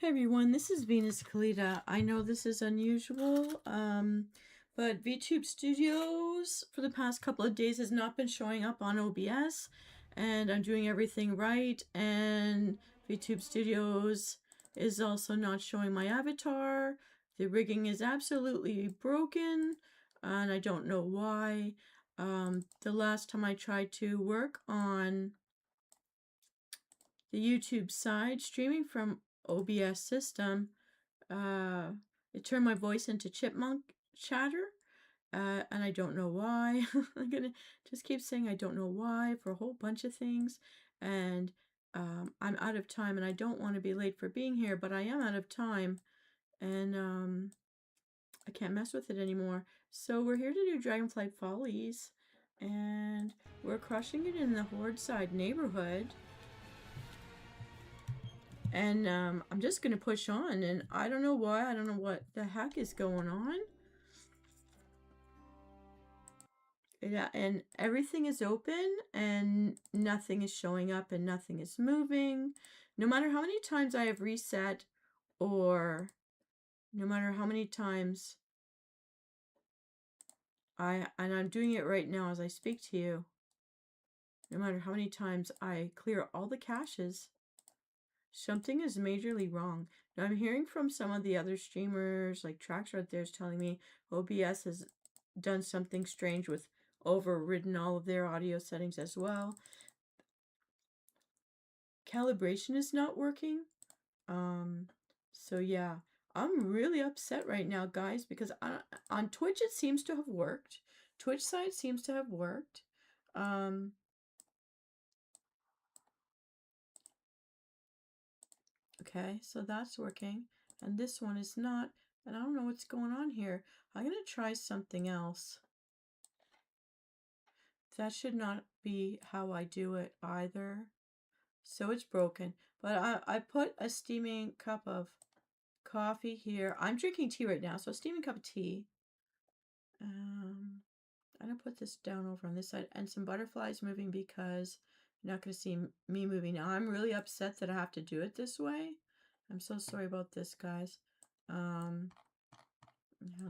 Hey everyone, this is Venus Callida. I know this is unusual, but VTube Studios for the past couple of days has not been showing up on OBS, and I'm doing everything right, and VTube Studios is also not showing my avatar. The rigging is absolutely broken, and I don't know why. The last time I tried to work on the YouTube side, streaming from OBS system, it turned my voice into chipmunk chatter, and I don't know why. I'm gonna just keep saying I don't know why for a whole bunch of things, and I'm out of time, and I don't want to be late for being here, but I am out of time, and I can't mess with it anymore. So we're here to do Dragonflight Follies, and we're crushing it in the Horde side neighborhood. And I'm just going to push on, and I don't know why. I don't know what the heck is going on. And everything is open, and nothing is showing up, and nothing is moving. No matter how many times I have reset, or no matter how many times and I'm doing it right now as I speak to you. No matter how many times I clear all the caches, something is majorly wrong. Now I'm hearing from some of the other streamers, like Trax right there is telling me OBS has done something strange with overridden all of their audio settings as well. Calibration is not working. So yeah, I'm really upset right now, guys, because on Twitch it seems to have worked. Twitch side seems to have worked. Okay, so that's working, and this one is not, and I don't know what's going on here. I'm gonna try something else. That should not be how I do it either. So it's broken, but I put a steaming cup of coffee here. I'm drinking tea right now, so a steaming cup of tea. I'm gonna put this down over on this side, and some butterflies moving because you're not gonna see me moving. Now I'm really upset that I have to do it this way. I'm so sorry about this, guys. I'll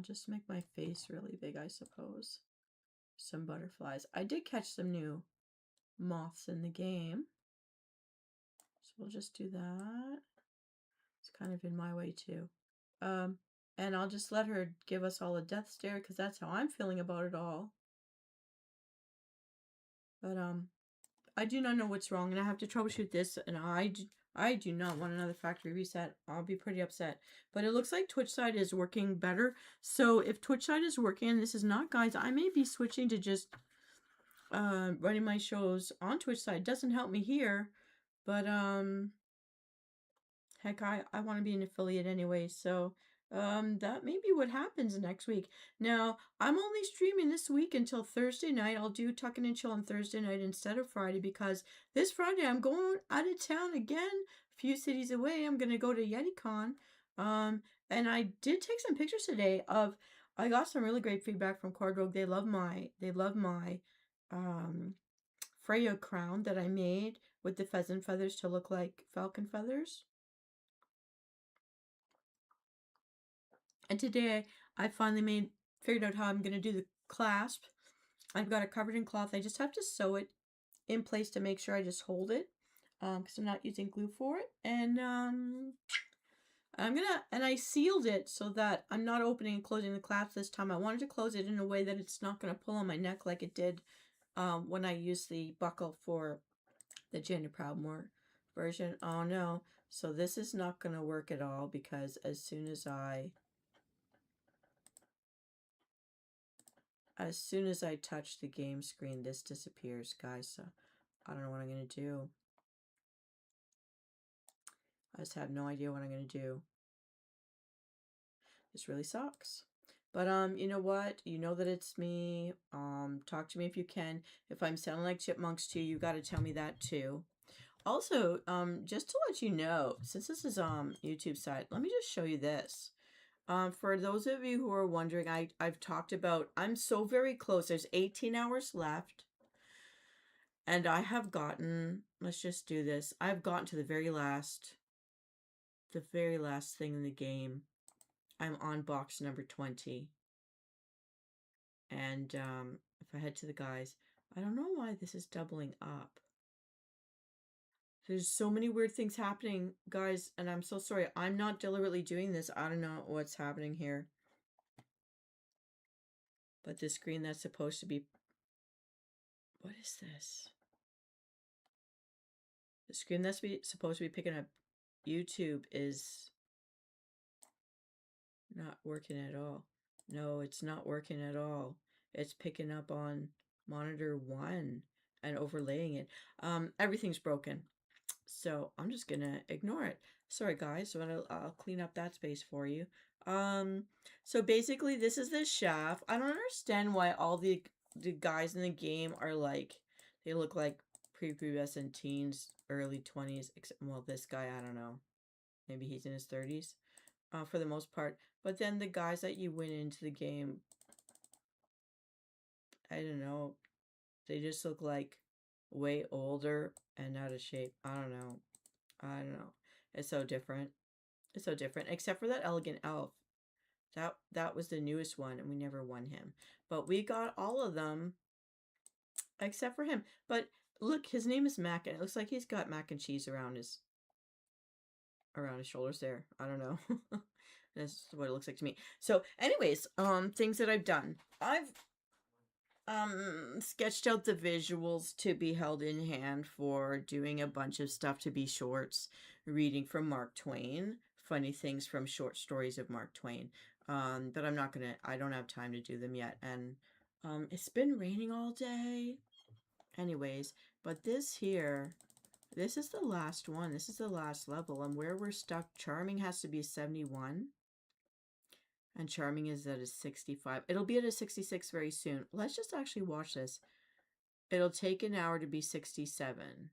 just make my face really big, I suppose. Some butterflies. I did catch some new moths in the game, so we'll just do that. It's kind of in my way too. And I'll just let her give us all a death stare, because that's how I'm feeling about it all. But I do not know what's wrong, and I have to troubleshoot this, and I do not want another factory reset. I'll be pretty upset. But it looks like Twitch side is working better. So if Twitch side is working, and this is not, guys, I may be switching to just running my shows on Twitch side. It doesn't help me here, but heck, I want to be an affiliate anyway, so that may be what happens next week. Now, I'm only streaming this week until Thursday night. I'll do Tuckin' and Chill on Thursday night instead of Friday, because this Friday I'm going out of town again, a few cities away. I'm going to go to YetiCon. And I did take some pictures today of, I got some really great feedback from Cordrogue. They love my Freya crown that I made with the pheasant feathers to look like falcon feathers. And today I finally figured out how I'm going to do the clasp. I've got it covered in cloth. I just have to sew it in place to make sure I just hold it, because I'm not using glue for it. And I sealed it so that I'm not opening and closing the clasp this time. I wanted to close it in a way that it's not going to pull on my neck like it did when I used the buckle for the Gender Proud More version. Oh no. So this is not going to work at all, because as soon as I touch the game screen, this disappears, guys. So I don't know what I'm going to do. I just have no idea what I'm going to do. This really sucks. But you know what? You know that it's me. Talk to me if you can. If I'm sounding like chipmunks to you, you got to tell me that too. Also, just to let you know, since this is YouTube side, let me just show you this. For those of you who are wondering, I've talked about, I'm so very close. There's 18 hours left. And I have gotten, let's just do this. I've gotten to the very last the very last thing in the game. I'm on box number 20. And if I head to the guys, I don't know why this is doubling up. There's so many weird things happening, guys, and I'm so sorry. I'm not deliberately doing this. I don't know what's happening here. But the screen that's supposed to be... What is this? The screen that's supposed to be picking up YouTube is not working at all. No, it's not working at all. It's picking up on monitor 1 and overlaying it. Everything's broken. So I'm just gonna ignore it. Sorry guys, but I'll clean up that space for you. So basically this is the shaft. I don't understand why all the guys in the game are like, they look like prepubescent teens, early 20s, except, well, this guy, I don't know. Maybe he's in his 30s, for the most part. But then the guys that you win into the game, I don't know, they just look like way older and out of shape. I don't know. It's so different. It's so different. Except for that elegant elf. That was the newest one, and we never won him. But we got all of them except for him. But look, his name is Mac, and it looks like he's got mac and cheese around his shoulders there. I don't know. That's what it looks like to me. So anyways, things that I've done. I've sketched out the visuals to be held in hand for doing a bunch of stuff to be shorts, reading from Mark Twain, funny things from short stories of Mark Twain. But I don't have time to do them yet. And it's been raining all day. Anyways, but this here, this is the last one. This is the last level. And where we're stuck, Charming has to be 71. And Charming is at a 65. It'll be at a 66 very soon. Let's just actually watch this. It'll take an hour to be 67.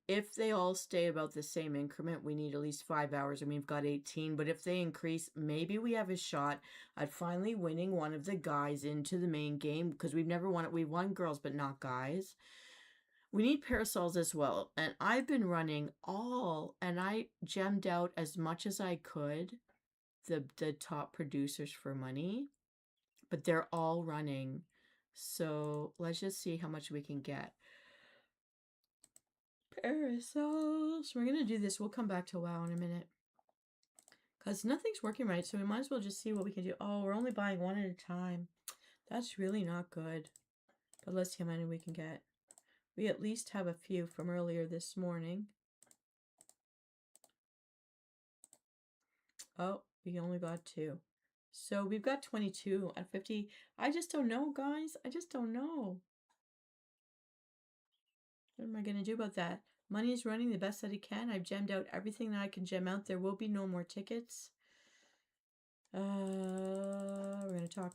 If they all stay about the same increment, we need at least 5 hours, and we've got 18. But if they increase, maybe we have a shot at finally winning one of the guys into the main game, because we've never won it. We've won girls, but not guys. We need parasols as well. And I've been running and I gemmed out as much as I could the top producers for money, but they're all running. So let's just see how much we can get. Parasols. We're going to do this. We'll come back to WoW in a minute, because nothing's working right. So we might as well just see what we can do. Oh, we're only buying one at a time. That's really not good. But let's see how many we can get. We at least have a few from earlier this morning. Oh, we only got 2. So we've got 22 at 50. I just don't know, guys. I just don't know. What am I going to do about that? Money is running the best that it can. I've gemmed out everything that I can gem out. There will be no more tickets. We're going to talk.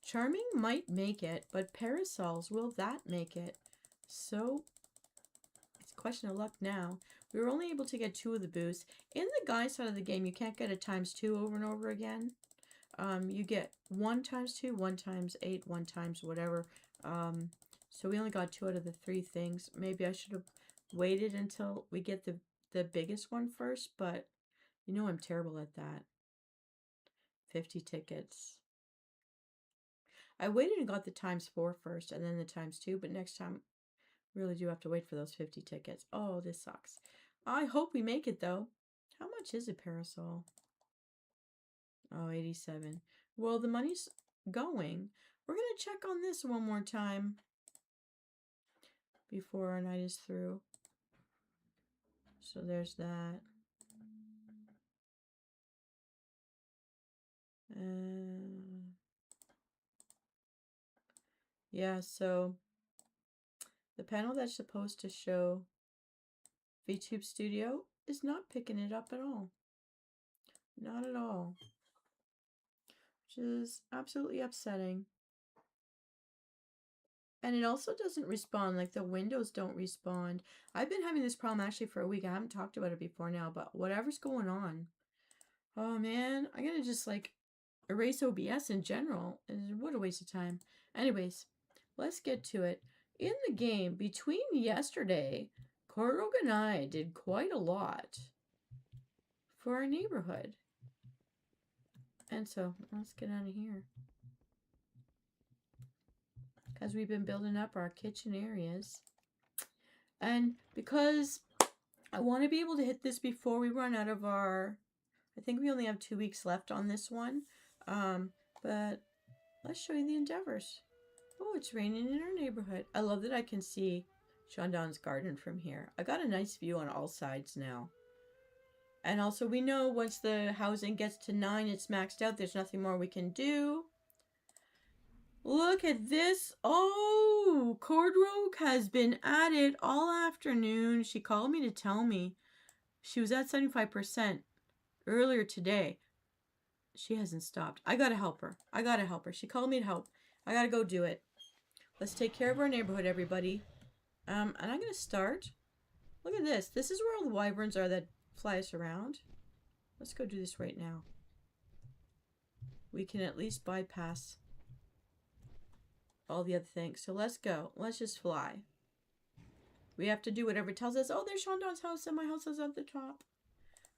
Charming might make it, but parasols, will that make it? So it's a question of luck now. We were only able to get 2 of the boosts. In the guy side of the game, you can't get a ×2 over and over again. You get 1 ×2, 1 ×8, 1 times whatever. So we only got 2 out of the 3 things. Maybe I should have waited until we get the biggest one first, but you know I'm terrible at that. 50 tickets. I waited and got the ×4 first and then the ×2, but next time really do have to wait for those 50 tickets. Oh, this sucks. I hope we make it though. How much is a parasol? Oh, 87. Well, the money's going. We're going to check on this one more time before our night is through. So there's that. Yeah, so the panel that's supposed to show VTube Studio is not picking it up at all. Not at all. Which is absolutely upsetting. And it also doesn't respond, like the windows don't respond. I've been having this problem actually for a week. I haven't talked about it before now, but whatever's going on. Oh man, I'm gonna just like erase OBS in general. What a waste of time. Anyways, let's get to it. In the game, between yesterday, Cordrogue and I did quite a lot for our neighborhood. And so, let's get out of here. Because we've been building up our kitchen areas. And because I want to be able to hit this before we run out of our... I think we only have 2 weeks left on this one. But let's show you the Endeavors. Oh, it's raining in our neighborhood. I love that I can see Shandon's garden from here. I got a nice view on all sides now. And also we know once the housing gets to 9, it's maxed out. There's nothing more we can do. Look at this. Oh, Cordrogue has been at it all afternoon. She called me to tell me she was at 75% earlier today. She hasn't stopped. I gotta help her. I gotta help her. She called me to help. I gotta go do it. Let's take care of our neighborhood, everybody. And I'm gonna start. Look at this. This is where all the wyverns are that fly us around. Let's go do this right now. We can at least bypass all the other things. So let's go. Let's just fly. We have to do whatever it tells us. Oh, there's Shandon's house and my house is at the top.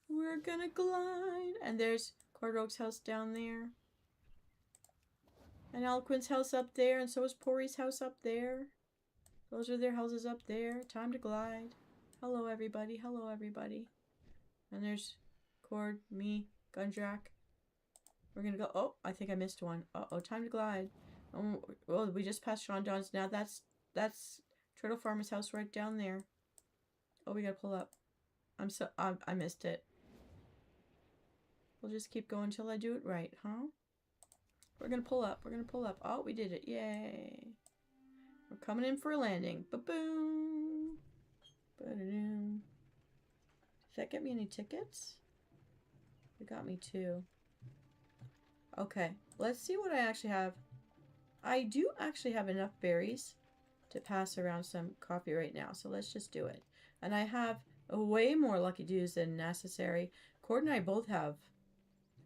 We're gonna glide. And there's Cordrogue's house down there. And Alquin's house up there. And so is Pori's house up there. Those are their houses up there. Time to glide. Hello, everybody. Hello, everybody. And there's Cord, me, Gundrak. We're gonna go. Oh, I think I missed one. Uh-oh, time to glide. Oh, well, we just passed Shandon's. Now that's Turtle Farmer's house right down there. Oh, we gotta pull up. I missed it. We'll just keep going until I do it right, huh? We're gonna pull up. We're gonna pull up. Oh, we did it. Yay. We're coming in for a landing. Ba-boom. Ba-da-doom. Did that get me any tickets? It got me 2. Okay, let's see what I actually have. I do actually have enough berries to pass around some coffee right now, so let's just do it. And I have way more Lucky Dews than necessary. Cord and I both have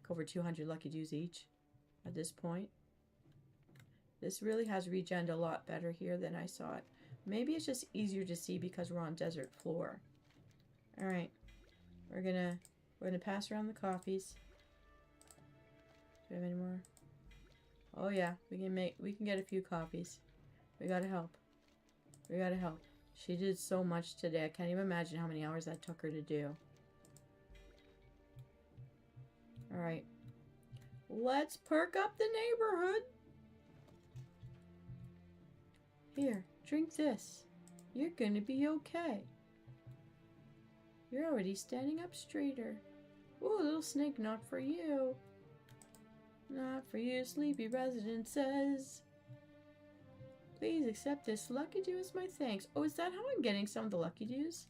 over 200 Lucky Dews each at this point. This really has regened a lot better here than I saw it. Maybe it's just easier to see because we're on desert floor. All right, we're gonna pass around the coffees. Do we have any more? Oh yeah, we can get a few coffees. We gotta help. We gotta help. She did so much today. I can't even imagine how many hours that took her to do. All right, let's perk up the neighborhood. Here, drink this. You're gonna be okay. You're already standing up straighter. Ooh, little snake, not for you. Not for you, sleepy resident says. Please accept this Lucky Dew as my thanks. Oh, is that how I'm getting some of the Lucky Dews?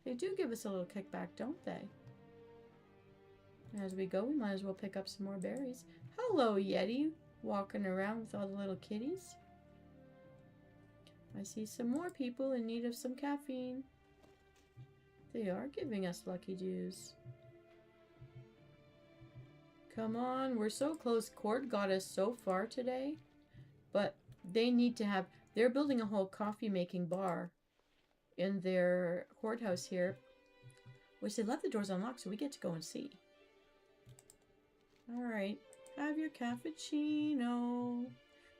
They do give us a little kickback, don't they? As we go, we might as well pick up some more berries. Hello, Yeti. Walking around with all the little kitties. I see some more people in need of some caffeine. They are giving us Lucky Dews. Come on, we're so close. Cord got us so far today. But they need to have... They're building a whole coffee making bar in their horde house here. Which they left the doors unlocked, so we get to go and see. Alright, have your Kaffacciino.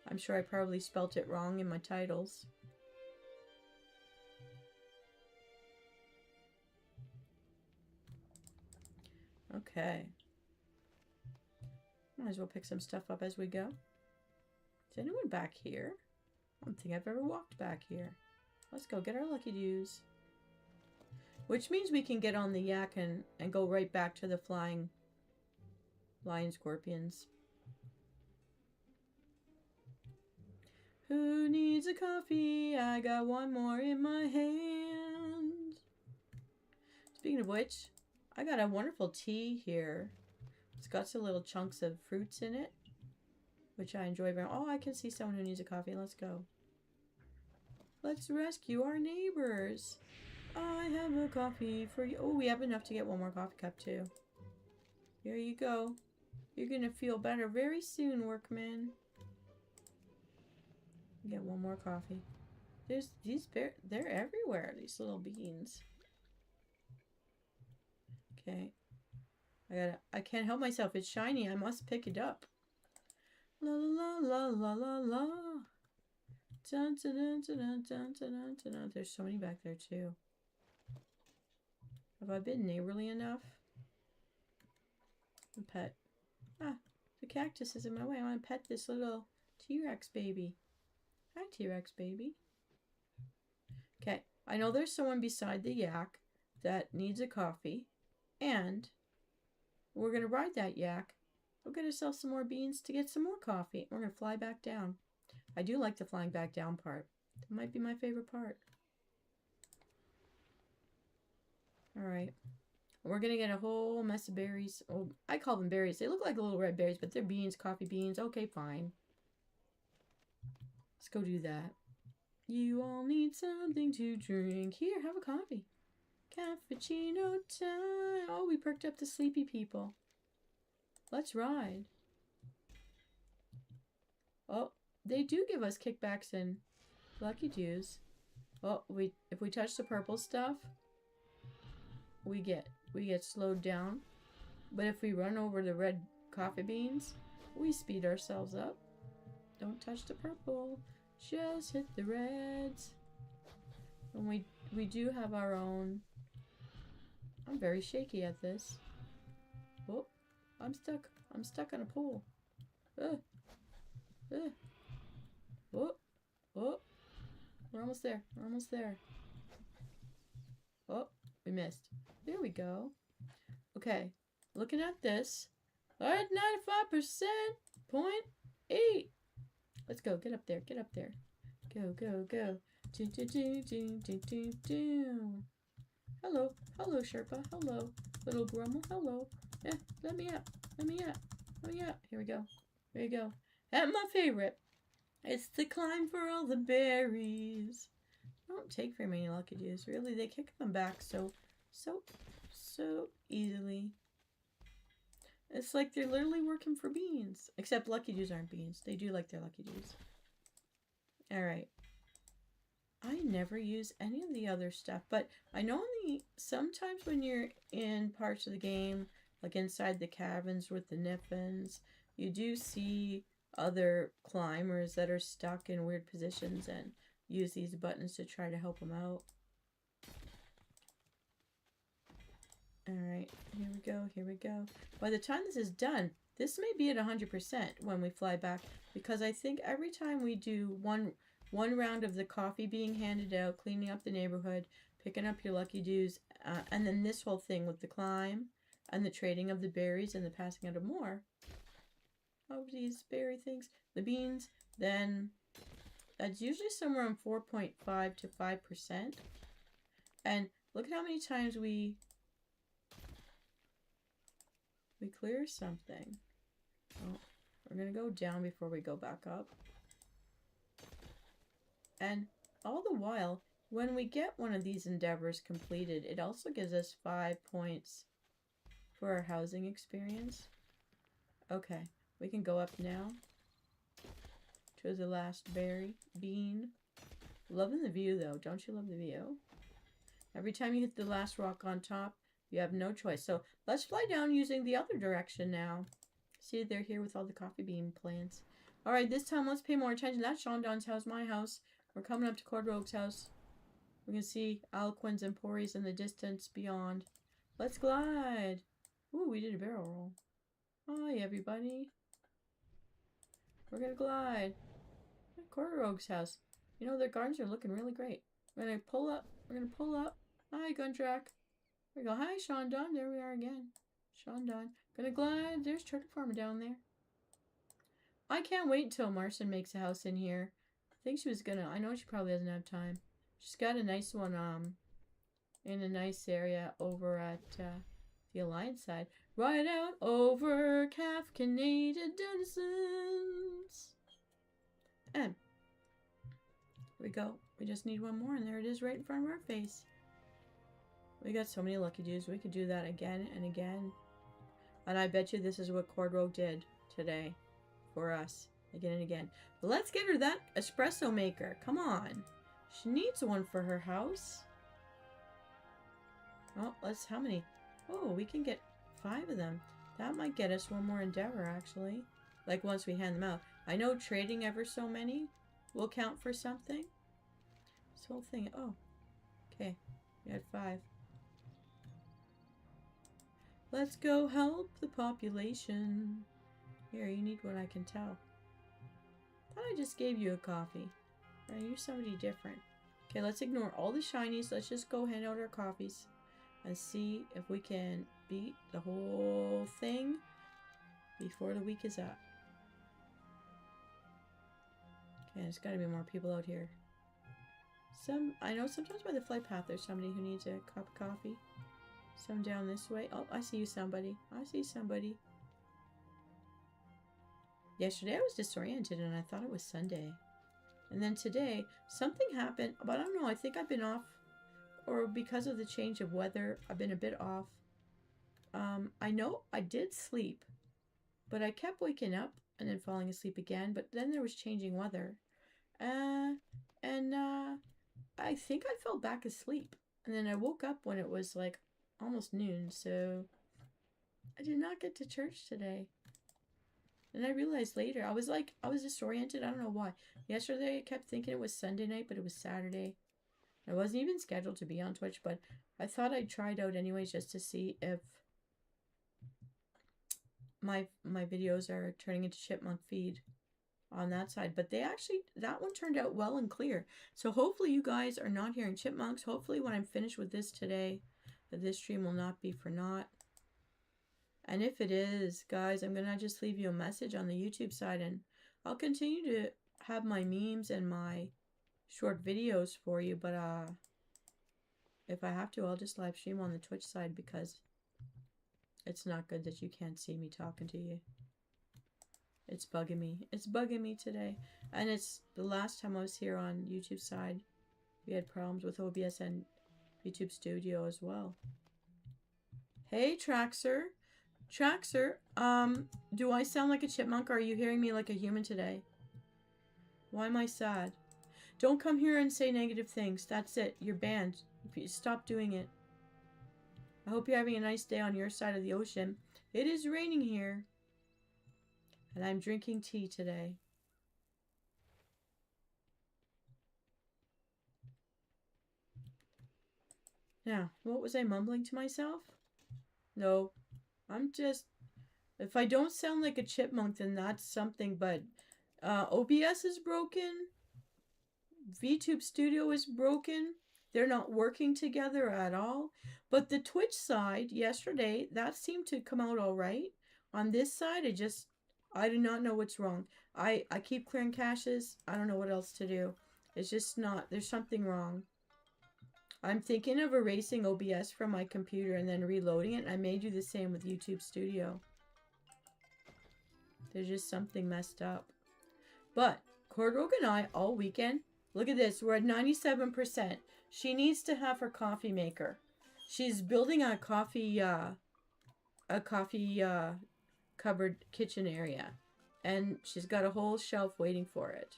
I'm sure I probably spelt it wrong in my titles. Okay. Might as well pick some stuff up as we go. Is anyone back here? I don't think I've ever walked back here. Let's go get our Lucky Dews. Which means we can get on the yak and go right back to the flying lion scorpions. Who needs a coffee? I got one more in my hand. Speaking of which, I got a wonderful tea here. It's got some little chunks of fruits in it, which I enjoy very much. Oh, I can see someone who needs a coffee. Let's go. Let's rescue our neighbors. I have a coffee for you. Oh, we have enough to get one more coffee cup too. Here you go. You're gonna feel better very soon, workman. Get one more coffee. There's these they're everywhere, these little beans. Okay. I can't help myself. It's shiny. I must pick it up. La la la la la la. Dun, dun, dun, dun, dun, dun, dun, dun, dun. There's so many back there too. Have I been neighborly enough? A pet. Ah, the cactus is in my way. I want to pet this little T-Rex baby. Hi, T-Rex baby. Okay, I know there's someone beside the yak that needs a coffee, and we're going to ride that yak. We'll get ourselves some more beans to get some more coffee. We're going to fly back down. I do like the flying back down part. That might be my favorite part. Alright. We're going to get a whole mess of berries. Oh, I call them berries. They look like little red berries, but they're beans, coffee beans. Okay, fine. Let's go do that. You all need something to drink. Here, have a coffee. Caffacino time. Oh, we perked up the sleepy people. Let's ride. Oh, they do give us kickbacks and lucky dues. Oh, if we touch the purple stuff, we get slowed down. But if we run over the red coffee beans, we speed ourselves up. Don't touch the purple. Just hit the reds. And we do have our own. I'm very shaky at this. Oh, I'm stuck. I'm stuck on a pole. Oh. Oh. We're almost there. We're almost there. Oh, we missed. There we go. Okay. Looking at this. All right, 95.8. Let's go. Get up there. Get up there. Go, go, go. Do, do, do, do, do, do, do. Hello. Hello, Sherpa. Hello. Little Grummel. Hello. Yeah, let me up. Let me up. Let me up. Here we go. Here we go. And my favorite. It's the climb for all the berries. I don't take very many lucky dues. Really, they kick them back so easily. It's like they're literally working for beans. Except lucky dues aren't beans. They do like their lucky dues. Alright. I never use any of the other stuff. But I know sometimes when you're in parts of the game, like inside the caverns with the niffins, you do see other climbers that are stuck in weird positions and use these buttons to try to help them out. Alright, here we go, here we go. By the time this is done, this may be at 100% when we fly back, because I think every time we do one round of the coffee being handed out, cleaning up the neighborhood, picking up your lucky dues, and then this whole thing with the climb, and the trading of the berries and the passing out of more of these berry things, the beans, then that's usually somewhere in 4.5 to 5%. And look at how many times we clear something. Oh, we're gonna go down before we go back up. And all the while, when we get one of these endeavors completed, it also gives us 5 points for our housing experience. Okay, we can go up now to the last bean. Loving the view though, don't you love the view? Every time you hit the last rock on top, you have no choice. So let's fly down using the other direction now. See, they're here with all the coffee bean plants. Alright, this time let's pay more attention. That's Shondon's house, my house. We're coming up to Cordrogue's house. We can see Alquin's and Pori's in the distance beyond. Let's glide. Ooh, we did a barrel roll. Hi, everybody. We're gonna glide. Cordrogue's house. You know, their gardens are looking really great. We're gonna pull up. We're gonna pull up. Hi, Guntrack. There we go. Hi, Shondon. There we are again. Shondon. Gonna glide. There's Turtle Farmer down there. I can't wait until Marcin makes a house in here. I think she was gonna. I know she probably doesn't have time. She's got a nice one in a nice area over at the Alliance side. Right out over Kaffaccinos denizens. And here we go. We just need one more, and there it is right in front of our face. We got so many lucky dues. We could do that again and again. And I bet you this is what Cordrogue did today for us. Again and again. But let's get her that espresso maker. Come on. She needs one for her house. Oh, how many? Oh, we can get 5 of them. That might get us one more endeavor, actually. Like, once we hand them out. I know trading ever so many will count for something. This whole thing. Oh. Okay. We had 5. Let's go help the population. Here, you need one, I can tell. Thought I just gave you a coffee. Are you somebody different? Okay, let's ignore all the shinies. Let's just go hand out our coffees and see if we can beat the whole thing before the week is up. Okay, there's got to be more people out here. I know sometimes by the flight path there's somebody who needs a cup of coffee. Some down this way. Oh, I see you, somebody. I see somebody. Yesterday I was disoriented and I thought it was Sunday. And then today, something happened, but I don't know, I think I've been off, or because of the change of weather, I've been a bit off. I know I did sleep, but I kept waking up and then falling asleep again, but then there was changing weather. I think I fell back asleep. And then I woke up when it was like almost noon, so I did not get to church today. And I realized later, I was disoriented. I don't know why. Yesterday, I kept thinking it was Sunday night, but it was Saturday. I wasn't even scheduled to be on Twitch, but I thought I'd try it out anyways just to see if my videos are turning into chipmunk feed on that side. But that one turned out well and clear. So hopefully you guys are not hearing chipmunks. Hopefully when I'm finished with this today, that this stream will not be for naught. And if it is, guys, I'm going to just leave you a message on the YouTube side, and I'll continue to have my memes and my short videos for you, but if I have to, I'll just live stream on the Twitch side because it's not good that you can't see me talking to you. It's bugging me. It's bugging me today. And it's the last time I was here on YouTube side. We had problems with OBS and YouTube Studio as well. Hey, Traxer. Traxer, do I sound like a chipmunk or are you hearing me like a human today? Why am I sad? Don't come here and say negative things. That's it. You're banned. Stop doing it. I hope you're having a nice day on your side of the ocean. It is raining here. And I'm drinking tea today. Now, what was I mumbling to myself? No. I'm just, if I don't sound like a chipmunk, then that's something, but OBS is broken. VTube Studio is broken. They're not working together at all. But the Twitch side, yesterday, that seemed to come out all right. On this side, I do not know what's wrong. I keep clearing caches. I don't know what else to do. It's just not, there's something wrong. I'm thinking of erasing OBS from my computer and then reloading it. And I may do the same with YouTube Studio. There's just something messed up. But Cordrogue and I all weekend, look at this. We're at 97%. She needs to have her coffee maker. She's building a coffee cupboard kitchen area. And she's got a whole shelf waiting for it.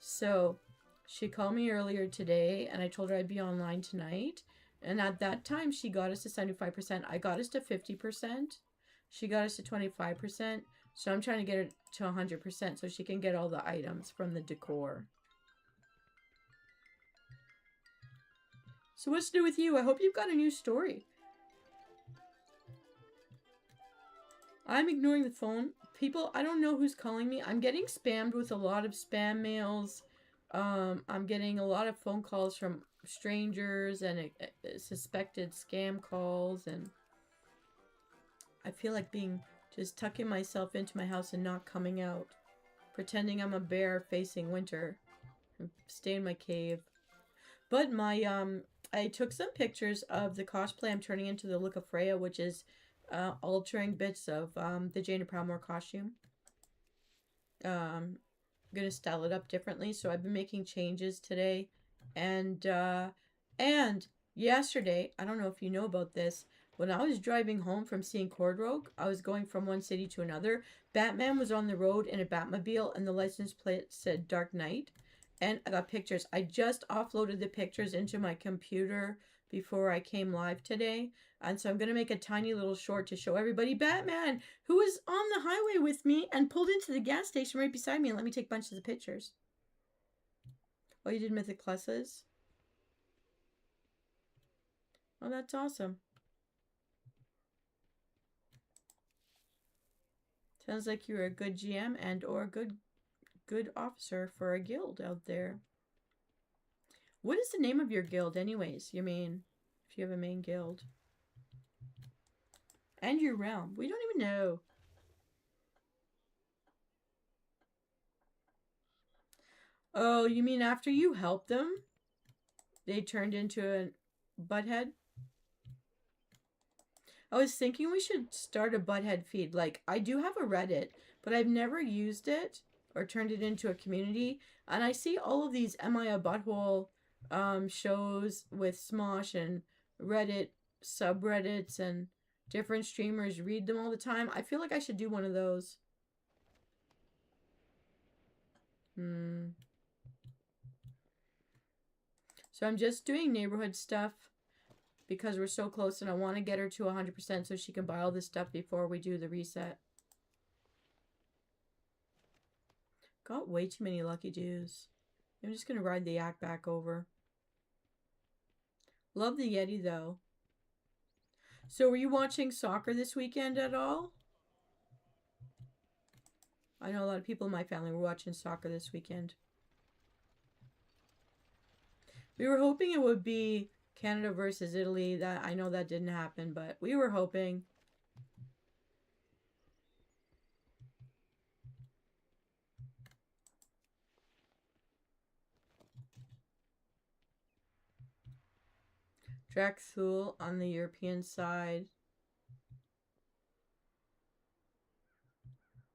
So she called me earlier today, and I told her I'd be online tonight. And at that time, she got us to 75%. I got us to 50%. She got us to 25%. So I'm trying to get her to 100% so she can get all the items from the decor. So what's new with you? I hope you've got a new story. I'm ignoring the phone. People, I don't know who's calling me. I'm getting spammed with a lot of spam mails. I'm getting a lot of phone calls from strangers and suspected scam calls, and I feel like just tucking myself into my house and not coming out, pretending I'm a bear facing winter, and stay in my cave. But I took some pictures of the cosplay I'm turning into the look of Freya, which is altering bits of the Jane Pramore costume. I'm gonna style it up differently, so I've been making changes today, and yesterday, I don't know if you know about this, when I was driving home from seeing Cordrogue, I was going from one city to another. Batman was on the road in a Batmobile, and the license plate said Dark Knight, And I got pictures. I just offloaded the pictures into my computer before I came live today. And so I'm going to make a tiny little short to show everybody Batman, who was on the highway with me and pulled into the gas station right beside me and let me take bunches of pictures. Oh, you did mythic classes? Oh, that's awesome. Sounds like you're a good GM and or good officer for a guild out there. What is the name of your guild anyways? Your main, if you have a main guild. And your realm. We don't even know. Oh, you mean after you helped them, they turned into a butthead? I was thinking we should start a butthead feed. Like, I do have a Reddit, but I've never used it or turned it into a community. And I see all of these Am I a Butthole shows with Smosh and Reddit subreddits and different streamers read them all the time. I feel like I should do one of those. So I'm just doing neighborhood stuff because we're so close and I want to get her to 100% so she can buy all this stuff before we do the reset. Got way too many lucky dues. I'm just going to ride the yak back over. Love the Yeti though. So were you watching soccer this weekend at all? I know a lot of people in my family were watching soccer this weekend. We were hoping it would be Canada versus Italy. That I know that didn't happen, but we were hoping. Msoul on the European side.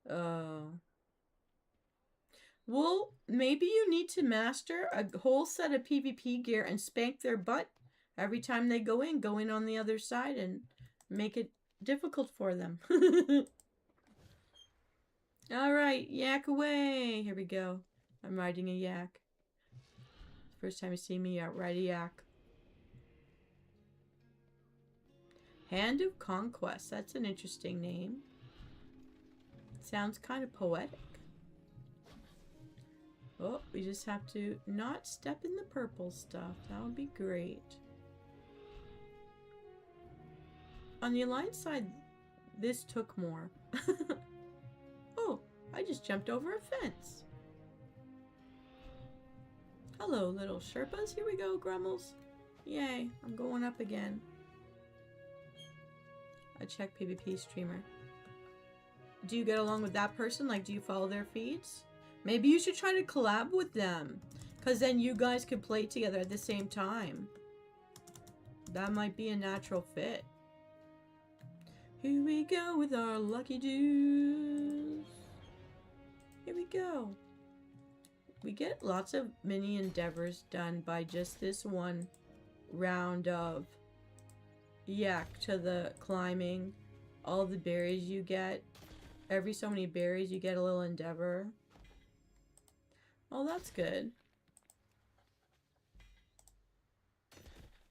Oh. Well, maybe you need to master a whole set of PvP gear and spank their butt every time they go in on the other side and make it difficult for them. All right, yak away. Here we go. I'm riding a yak. First time you see me ride a yak. Hand of Conquest. That's an interesting name. Sounds kind of poetic. Oh, we just have to not step in the purple stuff. That would be great. On the Alliance side, this took more. Oh, I just jumped over a fence. Hello, little Sherpas. Here we go, Grummels. Yay, I'm going up again. A Czech PvP streamer. Do you get along with that person? Like, do you follow their feeds? Maybe you should try to collab with them. Because then you guys could play together at the same time. That might be a natural fit. Here we go with our lucky dues. Here we go. We get lots of mini endeavors done by just this one round of yak to the climbing. All the berries you get. Every so many berries you get a little endeavor. Oh, that's good.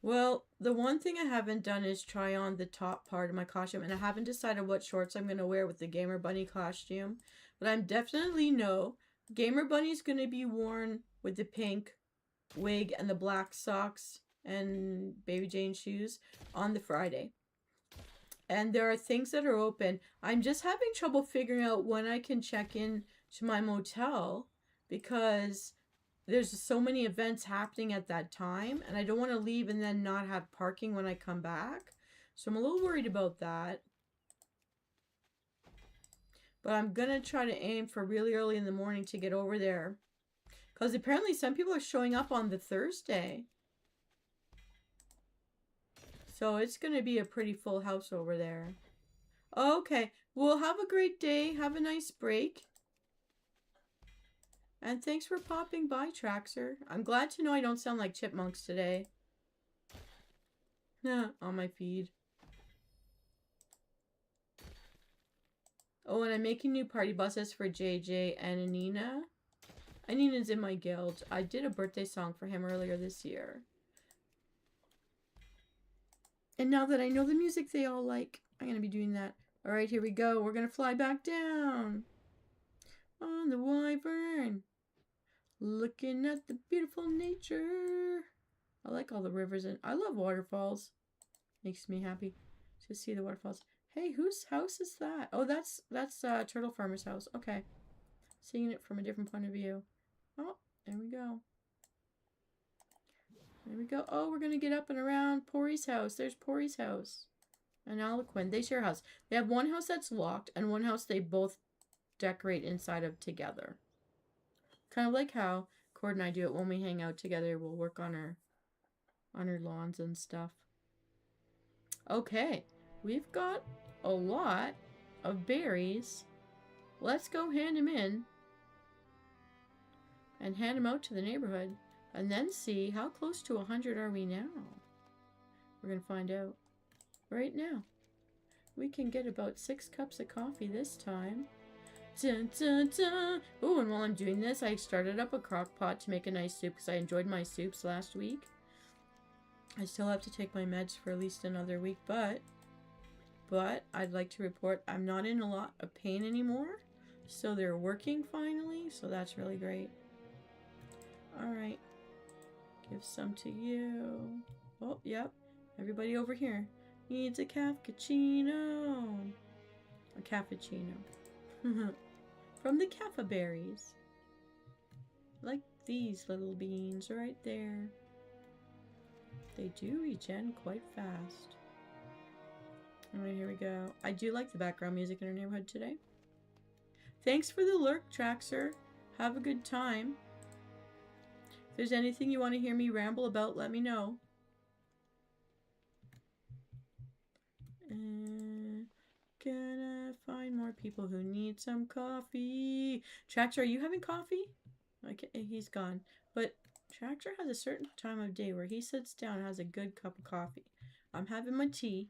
Well, the one thing I haven't done is try on the top part of my costume, and I haven't decided what shorts I'm going to wear with the Gamer Bunny costume. But I'm definitely know Gamer Bunny's going to be worn with the pink wig and the black socks and Baby Jane shoes on the Friday. And there are things that are open. I'm just having trouble figuring out when I can check in to my motel because there's so many events happening at that time and I don't want to leave and then not have parking when I come back. So I'm a little worried about that. But I'm going to try to aim for really early in the morning to get over there. Because apparently some people are showing up on the Thursday. So it's going to be a pretty full house over there. Okay. Well, have a great day. Have a nice break. And thanks for popping by, Traxer. I'm glad to know I don't sound like chipmunks today. On my feed. Oh, and I'm making new party buses for JJ and Anina. Anina's in my guild. I did a birthday song for him earlier this year. And now that I know the music they all like, I'm going to be doing that. Alright, here we go. We're going to fly back down. On the wyvern. Looking at the beautiful nature. I like all the rivers and I love waterfalls. Makes me happy to see the waterfalls. Hey, whose house is that? Oh, that's Turtle Farmer's house. Okay. Seeing it from a different point of view. Oh, there we go. There we go. Oh, we're going to get up and around Pori's house. There's Pori's house. And Aliquin. They share a house. They have one house that's locked and one house they both decorate inside of together. Kind of like how Cord and I do it when we hang out together. We'll work on our lawns and stuff. Okay. We've got a lot of berries. Let's go hand them in. And hand them out to the neighborhood. And then see how close to 100 are we now. We're going to find out right now. We can get about 6 cups of coffee this time. Dun, dun, dun. Oh, and while I'm doing this, I started up a crock pot to make a nice soup because I enjoyed my soups last week. I still have to take my meds for at least another week, but I'd like to report I'm not in a lot of pain anymore. So they're working finally, so that's really great. Alright. Give some to you. Oh, yep. Everybody over here needs a Kaffacciino. A Kaffacciino. From the Kaffa berries. Like these little beans right there. They do regen quite fast. Alright, here we go. I do like the background music in our neighborhood today. Thanks for the lurk, Traxer. Have a good time. If there's anything you want to hear me ramble about, let me know. Gonna find more people who need some coffee. Traxer, are you having coffee? Okay, he's gone. But Traxer has a certain time of day where he sits down and has a good cup of coffee. I'm having my tea.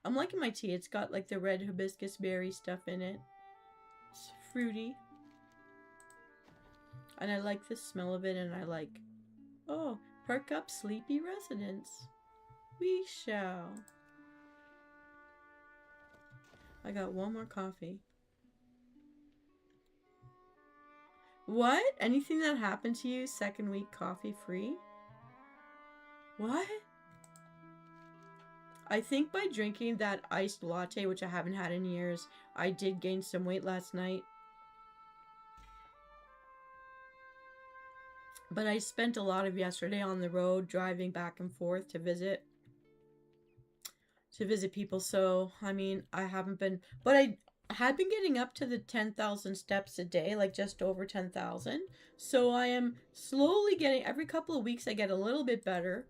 I'm liking my tea. It's got like the red hibiscus berry stuff in it. It's fruity. And I like the smell of it, and I like, oh, perk up sleepy residents. We shall. I got one more coffee. What? Anything that happened to you, second week coffee free? What? I think by drinking that iced latte, which I haven't had in years, I did gain some weight last night. But I spent a lot of yesterday on the road driving back and forth to visit people. So, I mean, I haven't been, but I had been getting up to the 10,000 steps a day, like just over 10,000. So I am slowly getting, every couple of weeks I get a little bit better.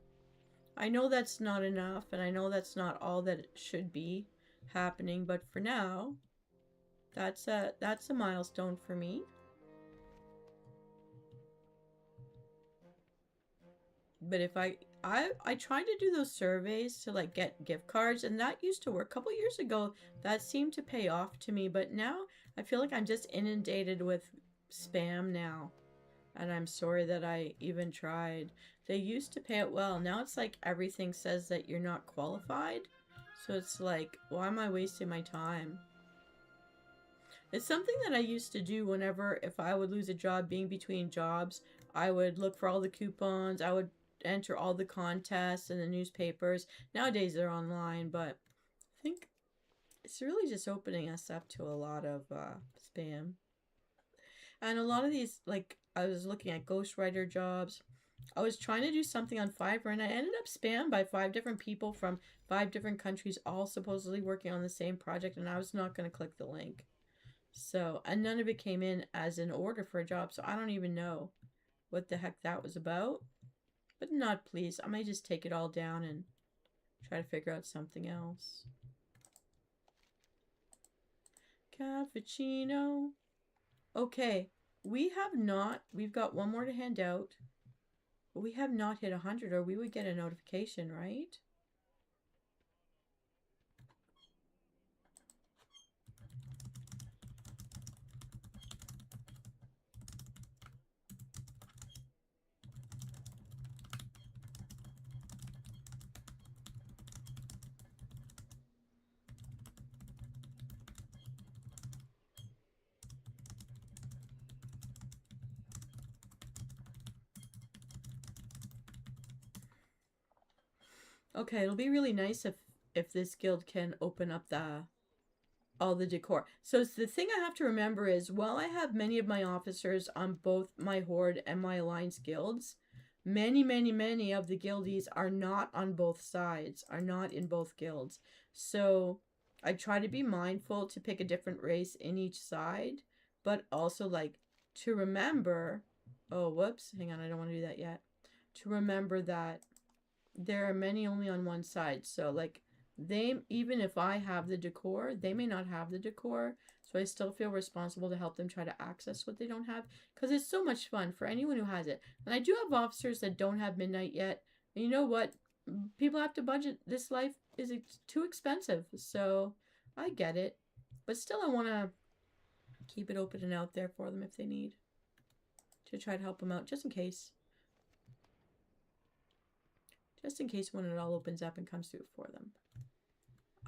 I know that's not enough, and I know that's not all that it should be happening, but for now, that's a milestone for me. But if I tried to do those surveys to like get gift cards, and that used to work a couple years ago. That seemed to pay off to me, but now I feel like I'm just inundated with spam now. And I'm sorry that I even tried. They used to pay it well. Now it's like everything says that you're not qualified. So it's like, why am I wasting my time? It's something that I used to do whenever, if I would lose a job being between jobs, I would look for all the coupons. I would enter all the contests in the newspapers. Nowadays they're online, but I think it's really just opening us up to a lot of spam. And a lot of these, like, I was looking at ghostwriter jobs. I was trying to do something on Fiverr, and I ended up spammed by 5 different people from 5 different countries, all supposedly working on the same project, and I was not going to click the link. So, and none of it came in as an order for a job, so I don't even know what the heck that was about. But not pleased. I might just take it all down and try to figure out something else. Kaffaccinos. Okay, we've got one more to hand out. But we have not hit 100, or we would get a notification, right? Okay, it'll be really nice if this guild can open up all the decor. So the thing I have to remember is, while I have many of my officers on both my Horde and my Alliance guilds, many of the guildies are not on both sides, are not in both guilds. So I try to be mindful to pick a different race in each side, but also like to remember, oh, whoops, hang on, I don't want to do that yet. To remember that there are many only on one side. So like, they, even if I have the decor, they may not have the decor. So I still feel responsible to help them try to access what they don't have, because it's so much fun for anyone who has it. And I do have officers that don't have midnight yet. And you know what? People have to budget. This life is too expensive. So I get it. But still, I want to keep it open and out there for them if they need, to try to help them out, just in case. Just in case when it all opens up and comes through for them.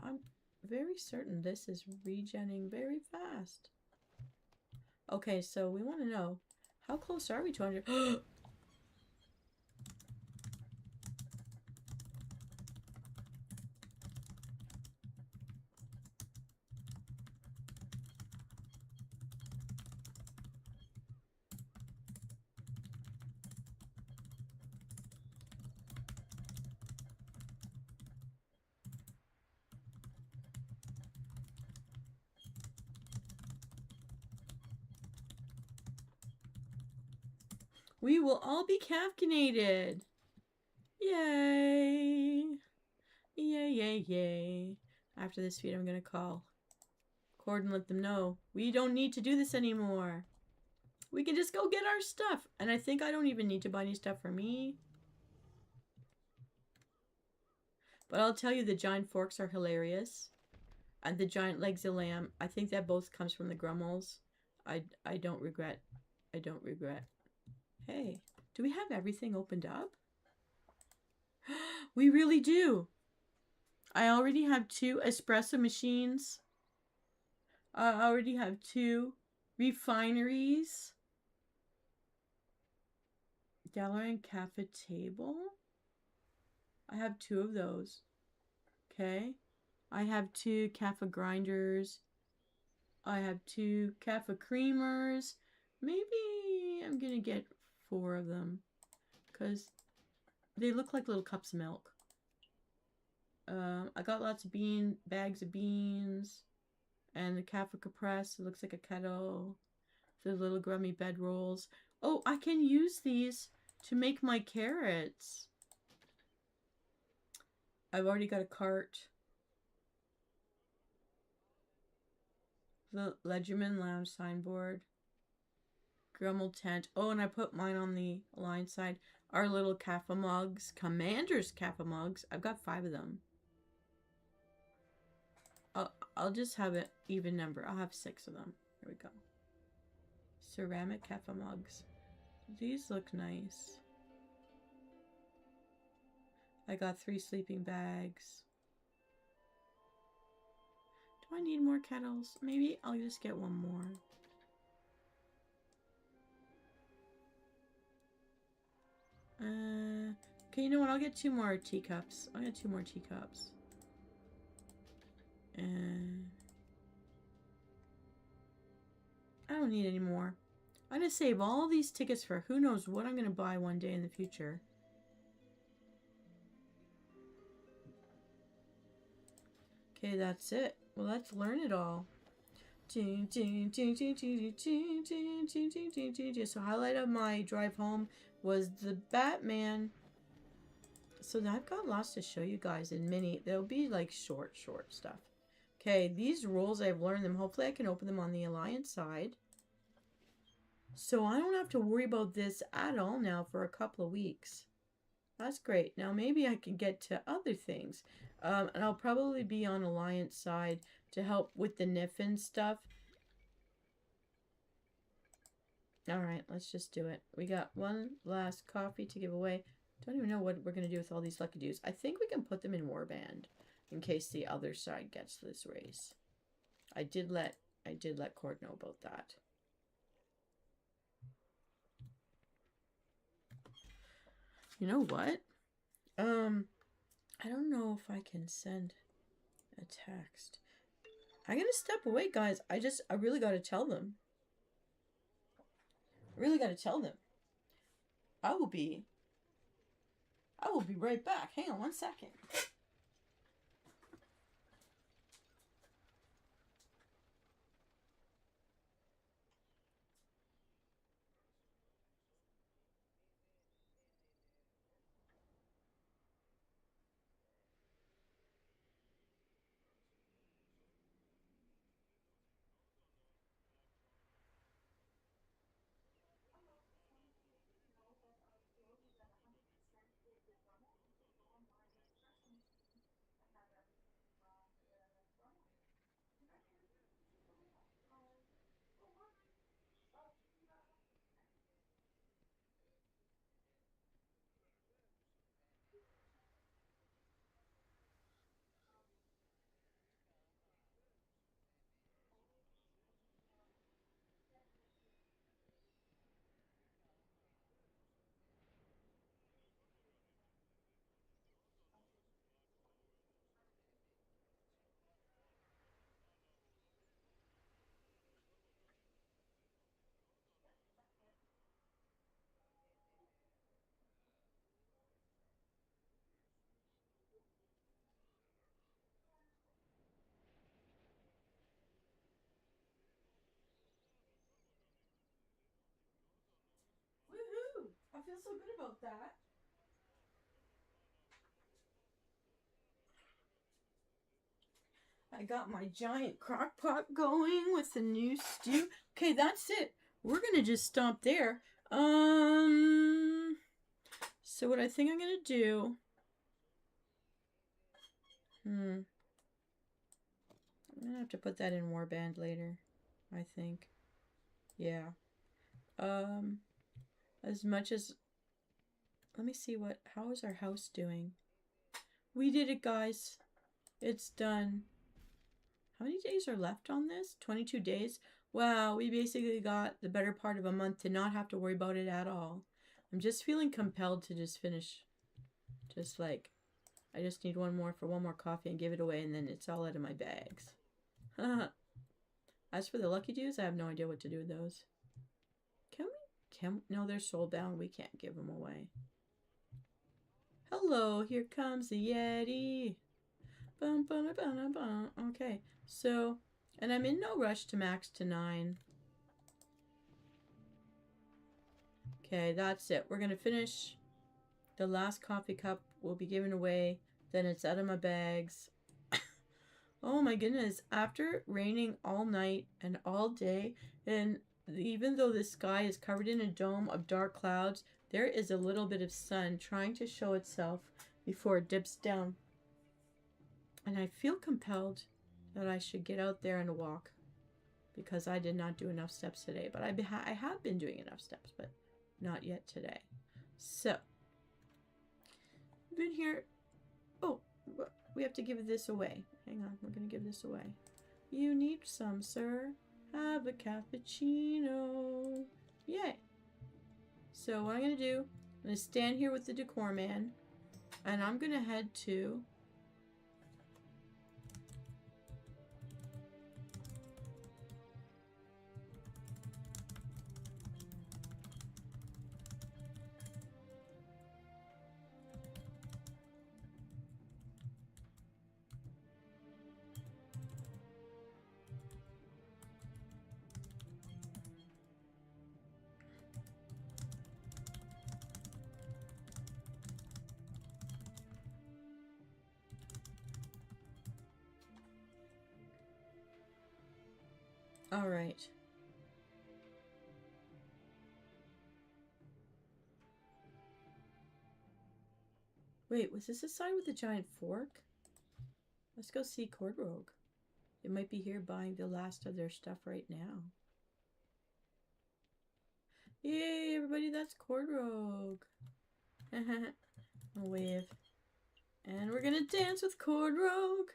I'm very certain this is regenning very fast. Okay, so we want to know, how close are we to 100? We will all be Kaffaccinated. Yay. Yay. After this feed, I'm going to call Cord and let them know we don't need to do this anymore. We can just go get our stuff. And I think I don't even need to buy any stuff for me. But I'll tell you, the giant forks are hilarious. And the giant legs of lamb, I think that both comes from the Grummels. I don't regret. I don't regret. Hey, do we have everything opened up? We really do. I already have 2 espresso machines. I already have 2 refineries. Gallery and cafe table. I have 2 of those. Okay. I have 2 Kaffa grinders. I have 2 Kaffa creamers. Maybe I'm gonna get 4 of them, because they look like little cups of milk. I got lots of bags of beans, and the Kaffa press. It looks like a kettle. The little grummy bed rolls. Oh, I can use these to make my carrots. I've already got a cart. The Ledgerman Lounge signboard. Grummel tent. Oh, and I put mine on the Alliance side. Our little Kaffa mugs. Commander's Kaffa mugs. I've got 5 of them. I'll just have an even number. I'll have 6 of them. Here we go. Ceramic Kaffa mugs. These look nice. I got 3 sleeping bags. Do I need more kettles? Maybe I'll just get 1 more. Okay, you know what? I'll get 2 more teacups. I'll get 2 more teacups. I don't need any more. I'm going to save all these tickets for who knows what I'm going to buy one day in the future. Okay, that's it. Well, let's learn it all. So highlight of my drive home was the Batman. So I've got lots to show you guys in mini. There'll be like short stuff. Okay, these rules, I've learned them. Hopefully I can open them on the Alliance side. So I don't have to worry about this at all now for a couple of weeks. That's great. Now maybe I can get to other things. And I'll probably be on Alliance side to help with the Niffin stuff. Alright, let's just do it. We got 1 last coffee to give away. Don't even know what we're going to do with all these lucky dudes. I think we can put them in Warband in case the other side gets this race. I did let Cord know about that. You know what? I don't know if I can send a text. I'm gonna step away, guys. I really gotta tell them. I really gotta tell them. I will be right back. Hang on one second. Woohoo! I feel so good about that. I got my giant crock pot going with the new stew. Okay, that's it. We're gonna just stop there. So what I think I'm gonna do. I'm gonna have to put that in Warband later, I think. Yeah. As much as, let me see how is our house doing? We did it, guys. It's done. How many days are left on this? 22 days? Wow, we basically got the better part of a month to not have to worry about it at all. I'm just feeling compelled to just finish. Just like, I just need one more coffee and give it away, and then it's all out of my bags. As for the Lucky Dews, I have no idea what to do with those. No, they're soul bound. We can't give them away. Hello, here comes the Yeti. Bum, bum, bum, bum. Okay, so, and I'm in no rush to max to 9. Okay, that's it. We're going to finish. The last coffee cup will be given away. Then it's out of my bags. Oh my goodness. After raining all night and all day, and even though the sky is covered in a dome of dark clouds, there is a little bit of sun trying to show itself before it dips down. And I feel compelled that I should get out there and walk, because I did not do enough steps today. But I have been doing enough steps, but not yet today. So, been here. Oh, we have to give this away. Hang on, we're going to give this away. You need some, sir. Have a cappuccino. Yay. So what I'm going to do, I'm going to stand here with the decor man, and I'm going to head to all right. Wait, was this a sign with a giant fork? Let's go see Cordrogue. They might be here buying the last of their stuff right now. Yay, everybody, that's Cordrogue. I'll wave. And we're gonna dance with Cordrogue.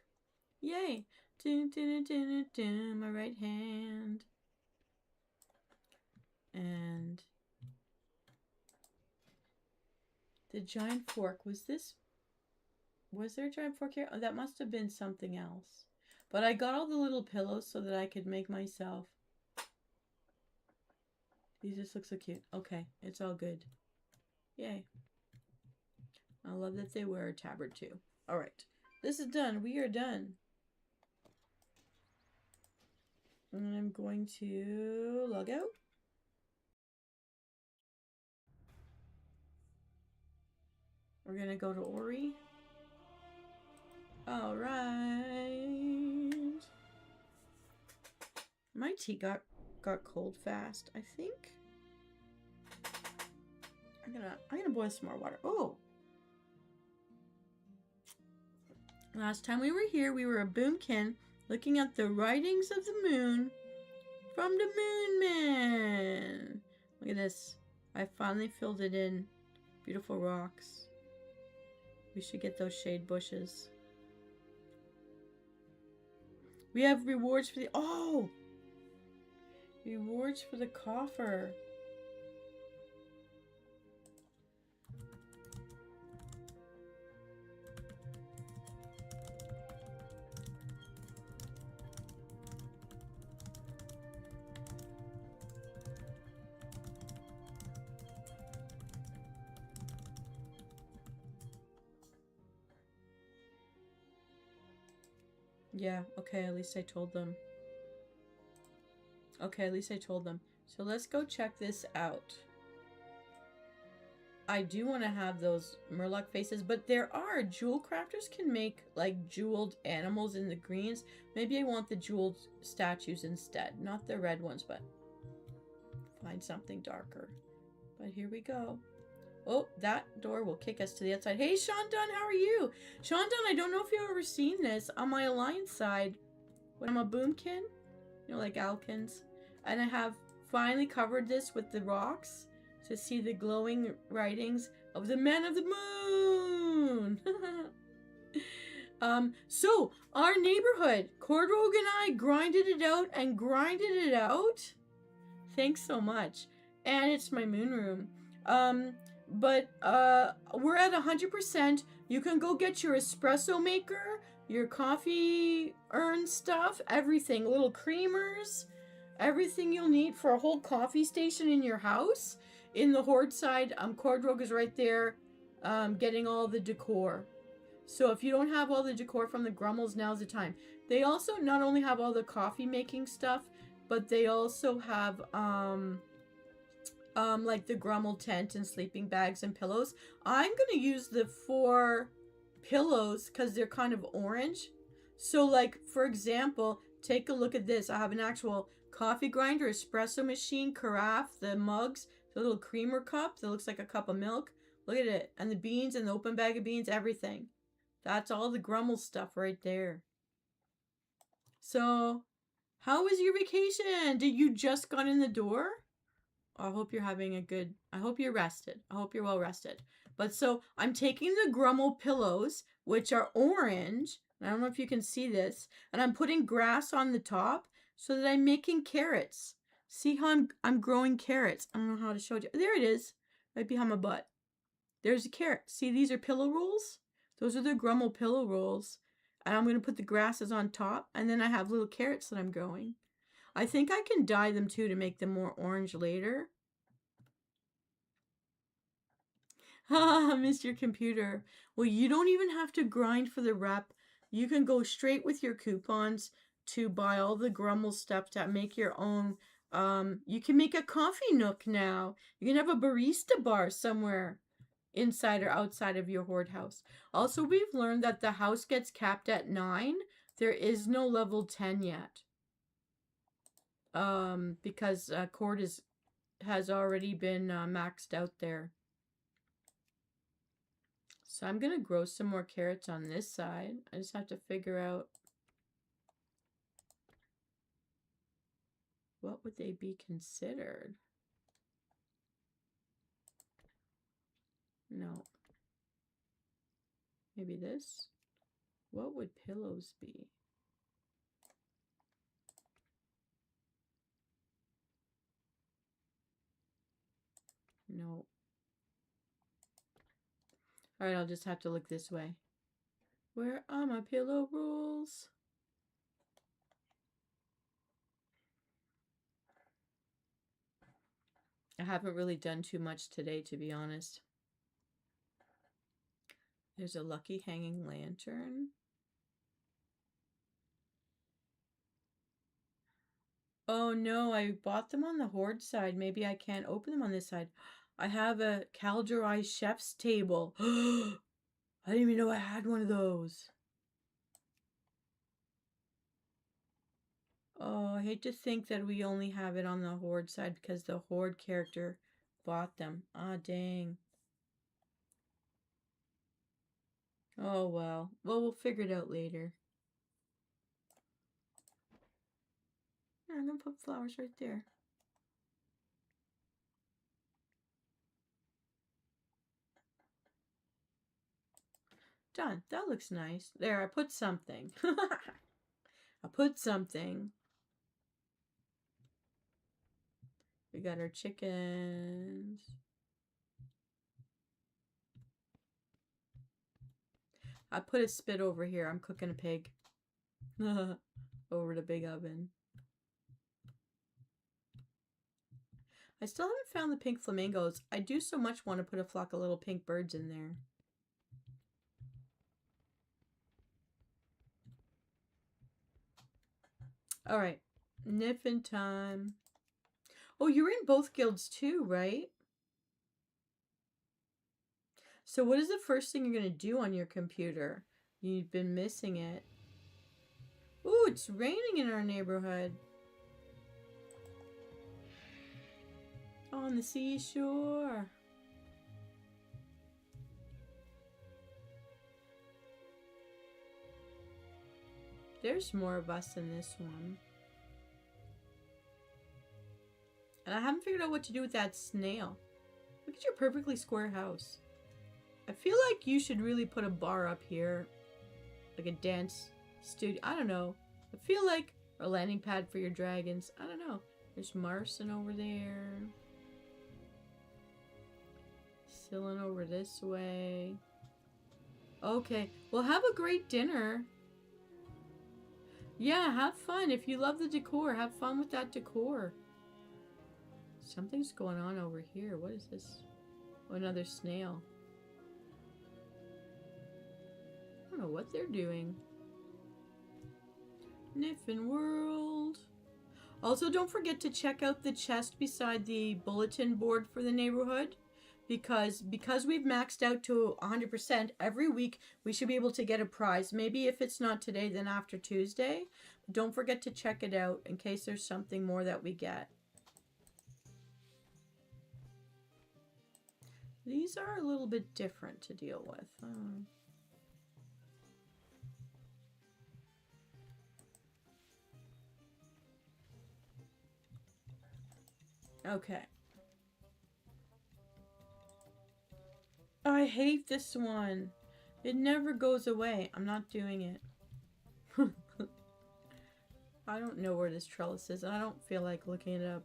Yay. Dun, dun, dun, dun, dun, my right hand. And the giant fork, was this Was there a giant 4K? Oh, that must have been something else. But I got all the little pillows so that I could make myself. These just look so cute. Okay, it's all good. Yay. I love that they wear a tabard too. All right, this is done. We are done. And I'm going to log out. We're gonna go to Ori. All right. My tea got cold fast. I think I'm gonna boil some more water. Oh. Last time we were here, we were a boomkin looking at the writings of the moon from the Moon Man. Look at this. I finally filled it in. Beautiful rocks. We should get those shade bushes. We have rewards for the... Oh! Rewards for the coffer. Yeah, okay, at least I told them. Okay, at least I told them. So let's go check this out. I do want to have those Murloc faces, but there are jewel crafters can make like jeweled animals in the greens. Maybe I want the jeweled statues instead, not the red ones, but find something darker. But here we go. Oh, that door will kick us to the outside. Hey, Sean Dunn, how are you? Sean Dunn, I don't know if you've ever seen this on my alliance side. When I'm a boomkin, you know, like Alkins, and I have finally covered this with the rocks to see the glowing writings of the Man of the Moon. So our neighborhood, Cordrogue and I grinded it out and grinded it out. Thanks so much. And it's my moon room. But we're at 100%. You can go get your espresso maker, your coffee urn stuff, everything, little creamers, everything you'll need for a whole coffee station in your house. In the Horde side, Cordrogue is right there, getting all the decor. So if you don't have all the decor from the Grummels, now's the time. They also not only have all the coffee making stuff, but they also have like the Grummel tent and sleeping bags and pillows. I'm gonna use the 4 pillows because they're kind of orange. So like, for example, take a look at this. I have an actual coffee grinder, espresso machine, carafe, the mugs, the little creamer cup that looks like a cup of milk. Look at it. And the beans and the open bag of beans, everything. That's all the Grummel stuff right there. So, how was your vacation? Did you just got in the door? I hope you're having a good... I hope you're rested. I hope you're well rested. But so, I'm taking the Grummel pillows, which are orange. I don't know if you can see this. And I'm putting grass on the top so that I'm making carrots. See how I'm growing carrots. I don't know how to show you. There it is. Right behind my butt. There's a carrot. See, these are pillow rolls. Those are the Grummel pillow rolls. And I'm going to put the grasses on top. And then I have little carrots that I'm growing. I think I can dye them too to make them more orange later. Haha, I missed your computer. Well, you don't even have to grind for the rep. You can go straight with your coupons to buy all the Grummel stuff to make your own. You can make a coffee nook now. You can have a barista bar somewhere inside or outside of your Horde house. Also, we've learned that the house gets capped at 9. There is no level 10 yet. Because Cord has already been maxed out there. So I'm going to grow some more carrots on this side. I just have to figure out what would they be considered. No. Maybe this? What would pillows be? No. Alright, I'll just have to look this way. Where are my pillow rules? I haven't really done too much today, to be honest. There's a lucky hanging lantern. Oh no, I bought them on the Horde side. Maybe I can't open them on this side. I have a Caldera chef's table. I didn't even know I had one of those. Oh, I hate to think that we only have it on the Horde side because the Horde character bought them. Ah, dang. Oh, well. Well, we'll figure it out later. I'm going to put flowers right there. Done. That looks nice. There, I put something. I put something. We got our chickens. I put a spit over here. I'm cooking a pig. Over the big oven. I still haven't found the pink flamingos. I do so much want to put a flock of little pink birds in there. Alright. Niffin time. Oh, you're in both guilds too, right? So what is the first thing you're going to do on your computer? You've been missing it. Ooh, it's raining in our neighborhood. On the seashore. There's more of us in this one. And I haven't figured out what to do with that snail. Look at your perfectly square house. I feel like you should really put a bar up here. Like a dance studio. I don't know. I feel like a landing pad for your dragons. I don't know. There's Marson over there. Sailing over this way. Okay. Well, have a great dinner. Yeah, have fun. If you love the decor, have fun with that decor. Something's going on over here. What is this? Oh, another snail. I don't know what they're doing. Niffin World. Also, don't forget to check out the chest beside the bulletin board for the neighborhood. Because we've maxed out to 100%, every week we should be able to get a prize. Maybe if it's not today, then after Tuesday. But don't forget to check it out in case there's something more that we get. These are a little bit different to deal with. Okay. I hate this one. It never goes away. I'm not doing it. I don't know where this trellis is, and I don't feel like looking it up.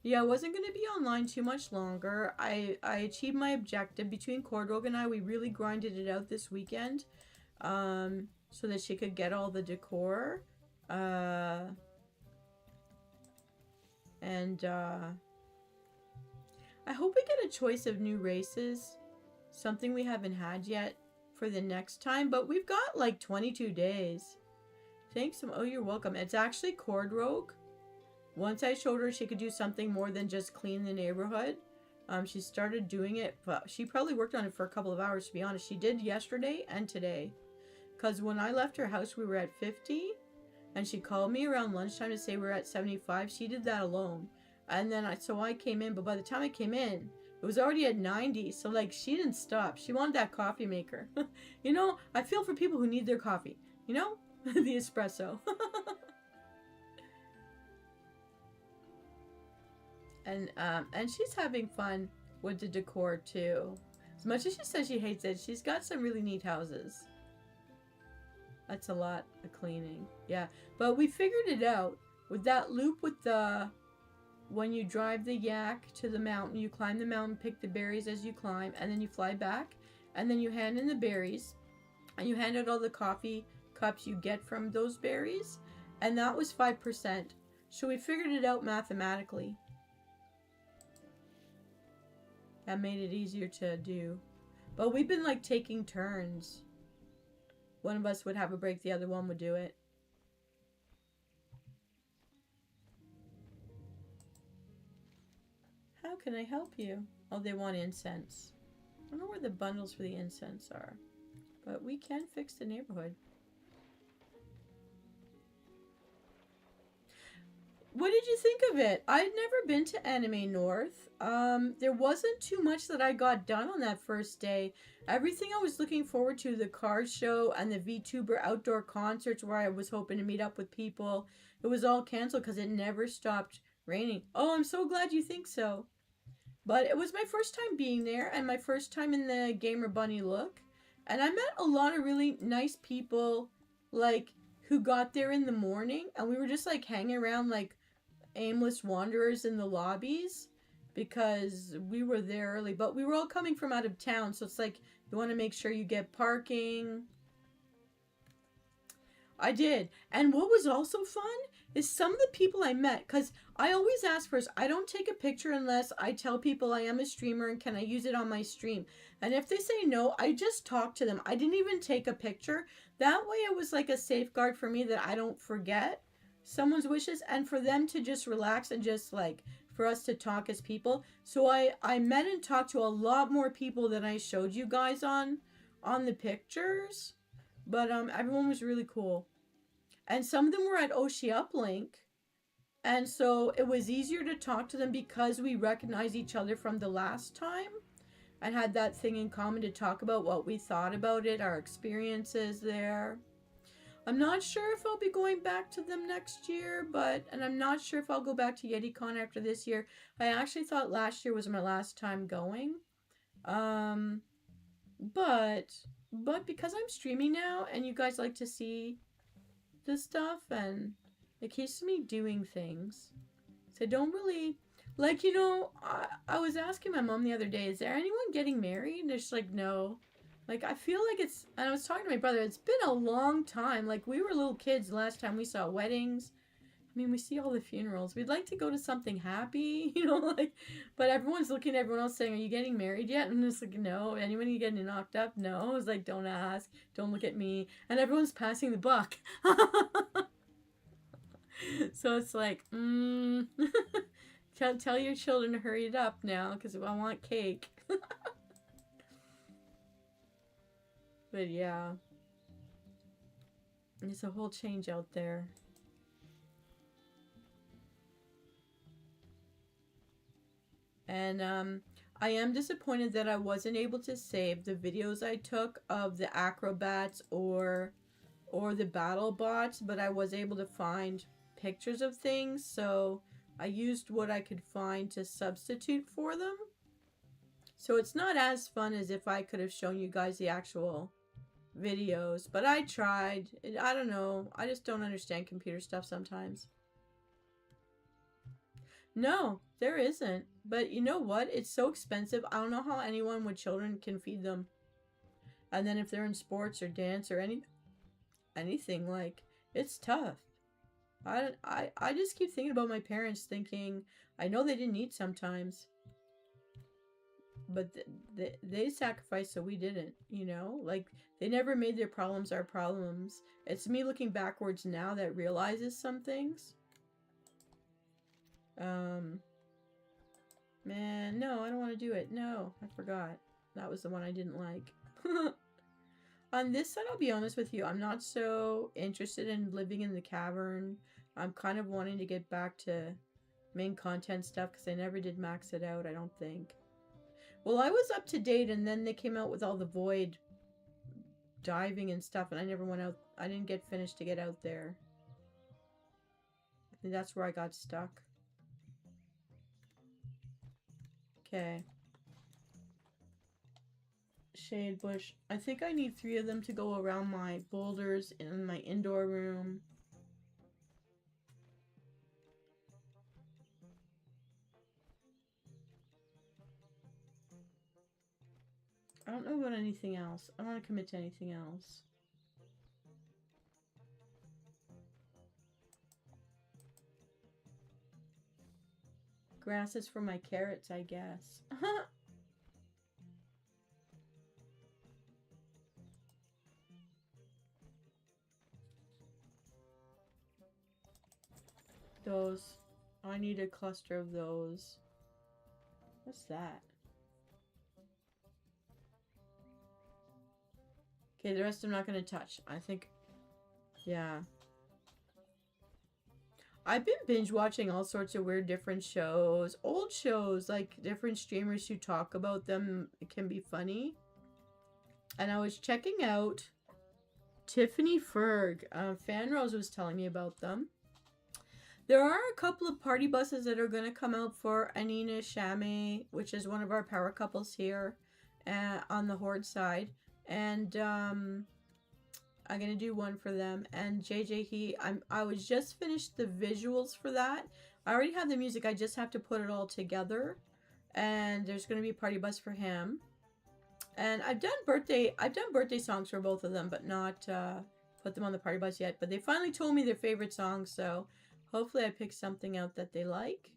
Yeah, I wasn't going to be online too much longer. I achieved my objective. Between Cordrogue and I, we really grinded it out this weekend. So that she could get all the decor. I hope we get a choice of new races. Something we haven't had yet for the next time. But we've got like 22 days. Thanks. Oh, you're welcome. It's actually Cordrogue. Once I showed her she could do something more than just clean the neighborhood. She started doing it. But she probably worked on it for a couple of hours, to be honest. She did yesterday and today. Because when I left her house, we were at 50. And she called me around lunchtime to say we were at 75. She did that alone. And then I came in. But by the time I came in, it was already at 90. So, like, she didn't stop. She wanted that coffee maker. You know, I feel for people who need their coffee. You know? The espresso. And she's having fun with the decor, too. As much as she says she hates it, she's got some really neat houses. That's a lot of cleaning. Yeah, but we figured it out. With that loop with the... When you drive the yak to the mountain, you climb the mountain, pick the berries as you climb, and then you fly back, and then you hand in the berries. And you hand out all the coffee cups you get from those berries. And that was 5%. So we figured it out mathematically. That made it easier to do. But we've been like taking turns. One of us would have a break, the other one would do it. How can I help you? Oh, they want incense. I don't know where the bundles for the incense are. But we can fix the neighborhood. What did you think of it? I'd never been to Anime North. There wasn't too much that I got done on that first day. Everything I was looking forward to, the car show and the VTuber outdoor concerts where I was hoping to meet up with people, it was all canceled because it never stopped raining. Oh, I'm so glad you think so. But it was my first time being there and my first time in the Gamer Bunny look. And I met a lot of really nice people, like, who got there in the morning. And we were just, like, hanging around, like, aimless wanderers in the lobbies. Because we were there early. But we were all coming from out of town. So it's like, you want to make sure you get parking. I did. And what was also fun is some of the people I met, because I always ask first, I don't take a picture unless I tell people I am a streamer and can I use it on my stream. And if they say no, I just talk to them. I didn't even take a picture. That way it was like a safeguard for me that I don't forget someone's wishes and for them to just relax and just like for us to talk as people. So I met and talked to a lot more people than I showed you guys on the pictures. But everyone was really cool. And some of them were at Oshi Uplink. And so it was easier to talk to them because we recognized each other from the last time. And had that thing in common to talk about what we thought about it, our experiences there. I'm not sure if I'll be going back to them next year, and I'm not sure if I'll go back to YetiCon after this year. I actually thought last year was my last time going. But because I'm streaming now and you guys like to see this stuff and it keeps me doing things. So I don't really, like, you know, I was asking my mom the other day, is there anyone getting married? And she's like, no. Like, I feel like it's, and I was talking to my brother, it's been a long time. Like, we were little kids last time we saw weddings. I mean, we see all the funerals. We'd like to go to something happy, you know, like, but everyone's looking at everyone else saying, are you getting married yet? And it's like, no. Anyone you getting knocked up? No. I was like, don't ask. Don't look at me. And everyone's passing the buck. So it's like, tell your children to hurry it up now because I want cake. But yeah, it's a whole change out there. And I am disappointed that I wasn't able to save the videos I took of the acrobats or the battle bots, but I was able to find pictures of things, so I used what I could find to substitute for them. So it's not as fun as if I could have shown you guys the actual videos, but I tried. I don't know. I just don't understand computer stuff sometimes. No, there isn't. But you know what? It's so expensive. I don't know how anyone with children can feed them. And then if they're in sports or dance or anything, like, it's tough. I just keep thinking about my parents thinking, I know they didn't eat sometimes. But they sacrificed so we didn't, you know? Like, they never made their problems our problems. It's me looking backwards now that realizes some things. Man, no, I don't want to do it. No, I forgot. That was the one I didn't like. On this side, I'll be honest with you, I'm not so interested in living in the cavern. I'm kind of wanting to get back to main content stuff because I never did max it out, I don't think. Well, I was up to date and then they came out with all the void diving and stuff and I never went out. I didn't get finished to get out there. I think that's where I got stuck. Okay. Shade bush. I think I need 3 of them to go around my boulders in my indoor room. I don't know about anything else. I don't want to commit to anything else. Grass is for my carrots, I guess. Those. I need a cluster of those. What's that? Okay, the rest I'm not going to touch. I think, yeah. I've been binge watching all sorts of weird different shows. Old shows, like different streamers who talk about them. It can be funny. And I was checking out Tiffany Ferg. Fanrose was telling me about them. There are a couple of party buses that are going to come out for Anina Shame, which is one of our power couples here on the Horde side. And I'm going to do one for them. And JJ I was just finished the visuals for that. I already have the music. I just have to put it all together. And there's going to be a party bus for him. And I've done birthday songs for both of them, but not put them on the party bus yet. But they finally told me their favorite songs, so hopefully I pick something out that they like.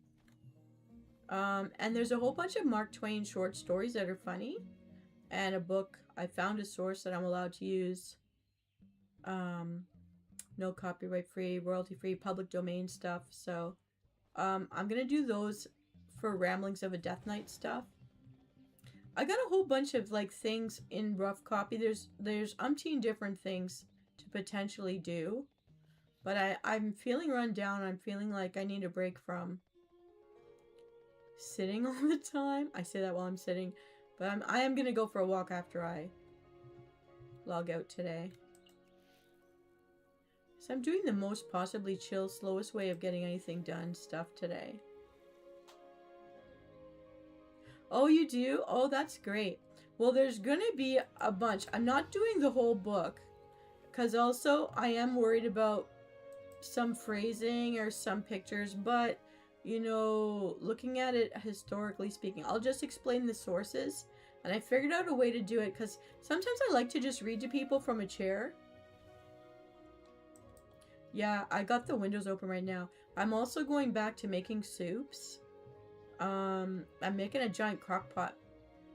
And there's a whole bunch of Mark Twain short stories that are funny. And a book. I found a source that I'm allowed to use. No copyright free, royalty free, public domain stuff. So I'm going to do those for Ramblings of a Death Knight stuff. I got a whole bunch of like things in rough copy. There's umpteen different things to potentially do. But I'm feeling run down. I'm feeling like I need a break from sitting all the time. I say that while I'm sitting. But I am going to go for a walk after I log out today. So I'm doing the most possibly chill, slowest way of getting anything done stuff today. Oh, you do? Oh, that's great. Well, there's going to be a bunch. I'm not doing the whole book. Because also, I am worried about some phrasing or some pictures. But, you know, looking at it historically speaking, I'll just explain the sources. And I figured out a way to do it. Because sometimes I like to just read to people from a chair. Yeah, I got the windows open right now. I'm also going back to making soups. I'm making a giant crock pot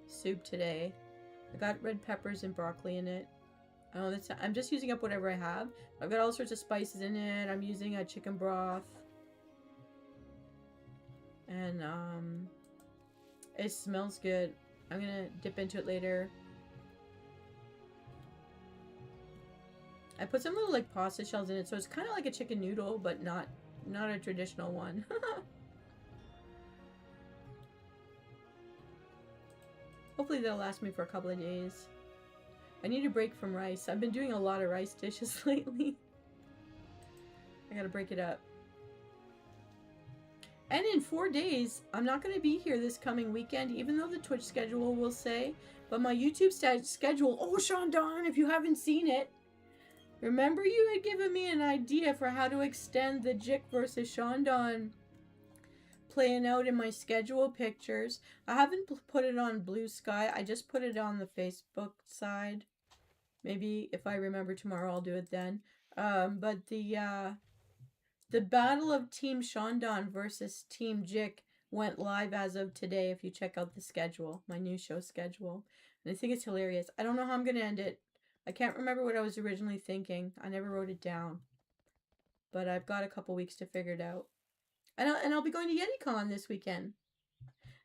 soup today. I got red peppers and broccoli in it. I'm just using up whatever I have. I've got all sorts of spices in it. I'm using a chicken broth. And, it smells good. I'm gonna dip into it later. I put some little, like, pasta shells in it, so it's kind of like a chicken noodle, but not a traditional one. Hopefully that'll last me for a couple of days. I need a break from rice. I've been doing a lot of rice dishes lately. I gotta break it up. And in 4 days, I'm not going to be here this coming weekend, even though the Twitch schedule will say. But my YouTube schedule... Oh, Shondon, if you haven't seen it. Remember you had given me an idea for how to extend the Jick versus Shondon playing out in my schedule pictures. I haven't put it on Blue Sky. I just put it on the Facebook side. Maybe if I remember tomorrow, I'll do it then. But the battle of Team Shondon versus Team Jick went live as of today. If you check out the schedule, my new show schedule, and I think it's hilarious. I don't know how I'm gonna end it. I can't remember what I was originally thinking. I never wrote it down, but I've got a couple weeks to figure it out. And I'll be going to YetiCon this weekend.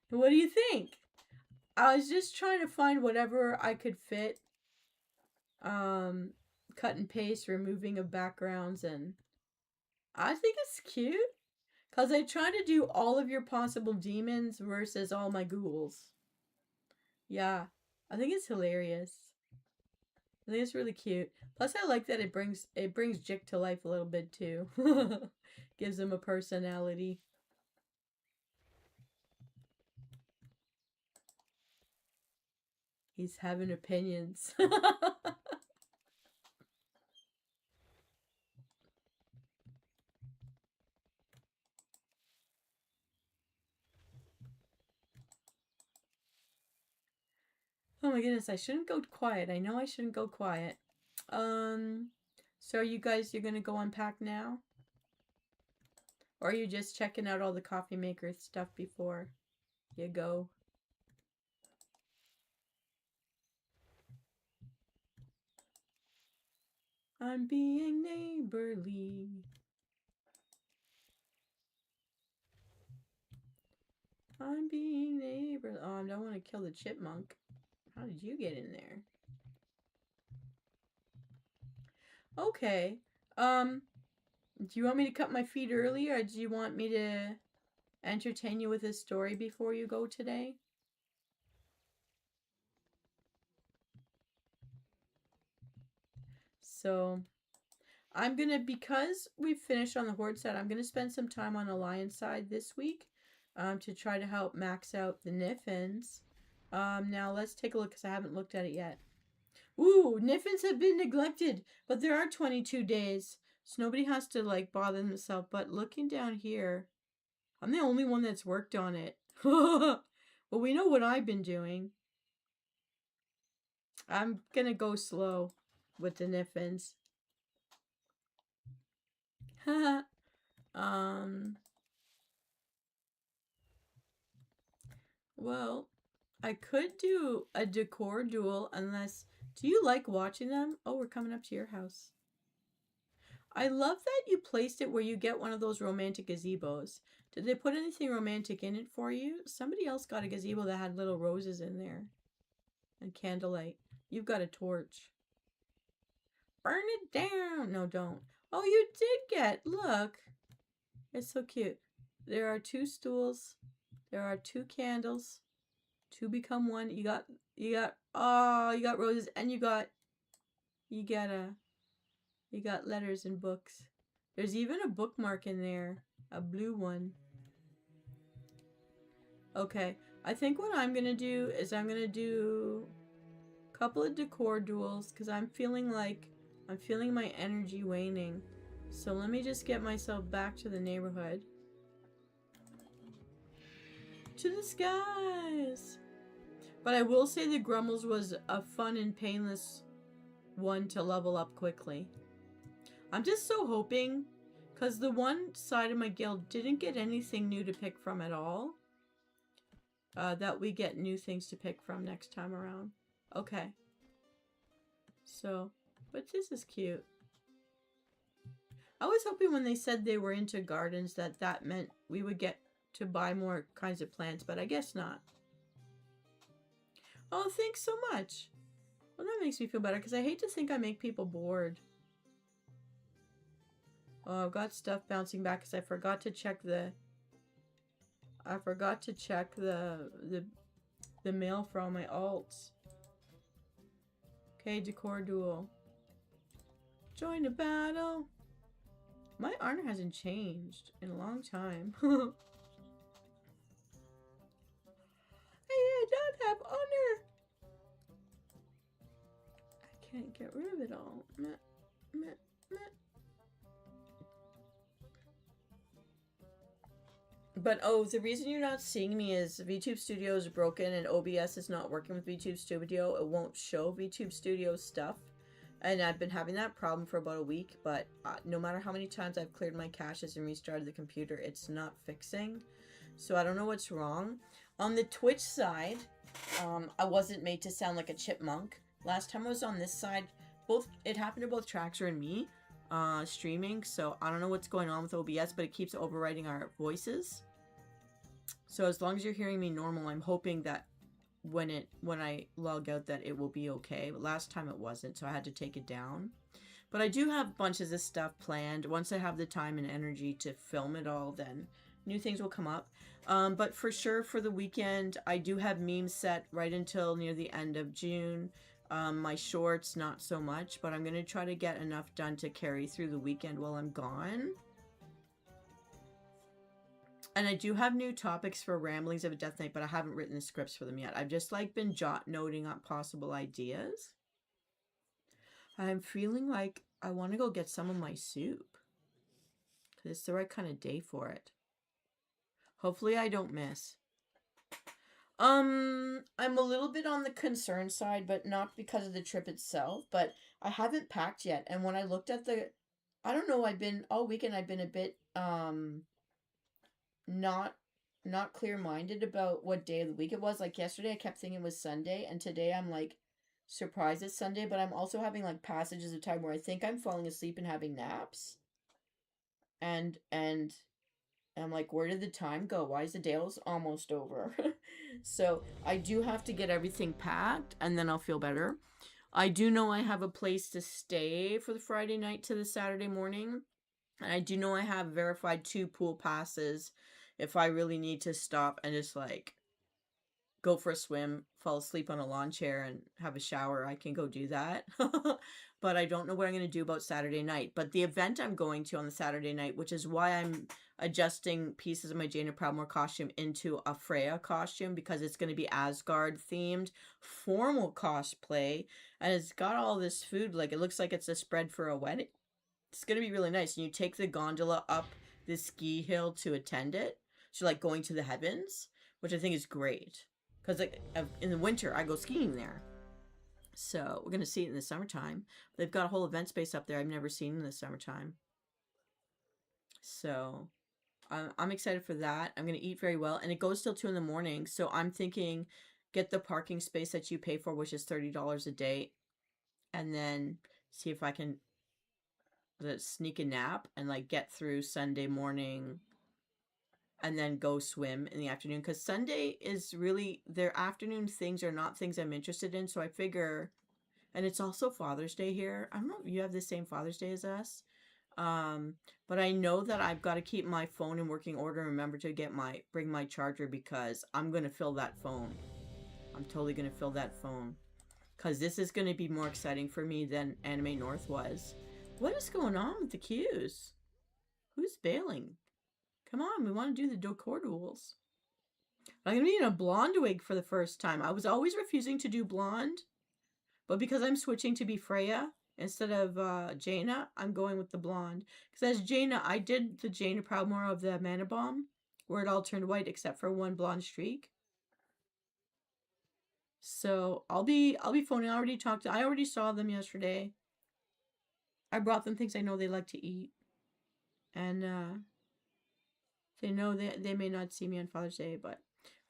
What do you think? I was just trying to find whatever I could fit. Cut and paste, removing of backgrounds, and I think it's cute. Because I try to do all of your possible demons versus all my ghouls. Yeah, I think it's hilarious. I think it's really cute. Plus, I like that it brings Jick to life a little bit too. Gives him a personality. He's having opinions. Oh my goodness, I shouldn't go quiet. I know I shouldn't go quiet. So are you guys, you're gonna go unpack now? Or are you just checking out all the coffee maker stuff before you go? I'm being neighborly. I'm being neighborly. Oh, I don't want to kill the chipmunk. How did you get in there? Okay. Do you want me to cut my feet early, or do you want me to entertain you with a story before you go today? So, I'm gonna, because we've finished on the horde side, I'm gonna spend some time on alliance side this week, to try to help max out the Niffins. Now let's take a look, because I haven't looked at it yet. Ooh, Niffins have been neglected, but there are 22 days, so nobody has to, like, bother themselves. But looking down here, I'm the only one that's worked on it. Well, we know what I've been doing. I'm gonna go slow with the Niffins. Well, I could do a decor duel, unless... Do you like watching them? Oh, we're coming up to your house. I love that you placed it where you get one of those romantic gazebos. Did they put anything romantic in it for you? Somebody else got a gazebo that had little roses in there. And candlelight. You've got a torch. Burn it down! No, don't. Oh, you did get... Look. It's so cute. There are 2 stools. There are 2 candles. 2 become 1. You got roses, and you got letters and books. There's even a bookmark in there, a blue one. Okay, I think what I'm gonna do is I'm gonna do a couple of decor duels, because I'm feeling my energy waning. So let me just get myself back to the neighborhood. To the skies! But I will say the Grummels was a fun and painless one to level up quickly. I'm just so hoping, because the one side of my guild didn't get anything new to pick from at all, that we get new things to pick from next time around. Okay. So, but this is cute. I was hoping when they said they were into gardens that meant we would get to buy more kinds of plants, but I guess not. Oh, thanks so much. Well, that makes me feel better, because I hate to think I make people bored. Oh, I've got stuff bouncing back because I forgot to check the mail for all my alts. Okay, decor duel. Join a battle. My honor hasn't changed in a long time. I don't have honor. I can't get rid of it all. Meh, meh, meh. But oh, the reason you're not seeing me is VTube Studio is broken and OBS is not working with VTube Studio. It won't show VTube Studio stuff. And I've been having that problem for about a week, but no matter how many times I've cleared my caches and restarted the computer, it's not fixing. So I don't know what's wrong. On the Twitch side, I wasn't made to sound like a chipmunk. Last time I was on this side, it happened to both Traxxer and me streaming, so I don't know what's going on with OBS, but it keeps overriding our voices. So as long as you're hearing me normal, I'm hoping that when I log out that it will be okay. But last time it wasn't, so I had to take it down. But I do have bunches of stuff planned. Once I have the time and energy to film it all, then new things will come up. But for sure for the weekend, I do have memes set right until near the end of June. My shorts, not so much, but I'm going to try to get enough done to carry through the weekend while I'm gone. And I do have new topics for Ramblings of a Death Knight, but I haven't written the scripts for them yet. I've just like been jot-noting on possible ideas. I'm feeling like I want to go get some of my soup. Because it's the right kind of day for it. Hopefully I don't miss. I'm a little bit on the concern side, but not because of the trip itself, but I haven't packed yet. And when I looked at I don't know, I've been all weekend I've been a bit not not clear-minded about what day of the week it was. Like yesterday I kept thinking it was Sunday, and today I'm like surprised it's Sunday, but I'm also having like passages of time where I think I'm falling asleep and having naps. And I'm like, where did the time go? Why is the day almost over? So I do have to get everything packed, and then I'll feel better. I do know I have a place to stay for the Friday night to the Saturday morning. And I do know I have verified 2 pool passes if I really need to stop and just like go for a swim, fall asleep on a lawn chair, and have a shower. I can go do that. But I don't know what I'm going to do about Saturday night. But the event I'm going to on the Saturday night, which is why I'm adjusting pieces of my Jaina Proudmoore costume into a Freya costume, because it's going to be Asgard themed, formal cosplay, and it's got all this food. Like, it looks like it's a spread for a wedding. It's going to be really nice. And you take the gondola up the ski hill to attend it. So, like, going to the heavens, which I think is great. Because like, in the winter, I go skiing there. So we're going to see it in the summertime. They've got a whole event space up there I've never seen in the summertime. So I'm excited for that. I'm going to eat very well. And it goes till 2 in the morning. So I'm thinking get the parking space that you pay for, which is $30 a day. And then see if I can sneak a nap and like get through Sunday morning and then go swim in the afternoon, because Sunday is really, their afternoon things are not things I'm interested in. So I figure, and it's also Father's Day here. I don't know if you have the same Father's Day as us, but I know that I've got to keep my phone in working order and remember to bring my charger, because I'm going to fill that phone. I'm totally going to fill that phone, because this is going to be more exciting for me than Anime North was. What is going on with the queues? Who's bailing? Come on, we want to do the decor duels. I'm going to be in a blonde wig for the first time. I was always refusing to do blonde, but because I'm switching to be Freya instead of Jaina, I'm going with the blonde. Because as Jaina, I did the Jaina Proudmoore of the Mana Bomb, where it all turned white except for one blonde streak. So I'll be phoning. I already saw them yesterday. I brought them things I know they like to eat. And they know they may not see me on Father's Day, but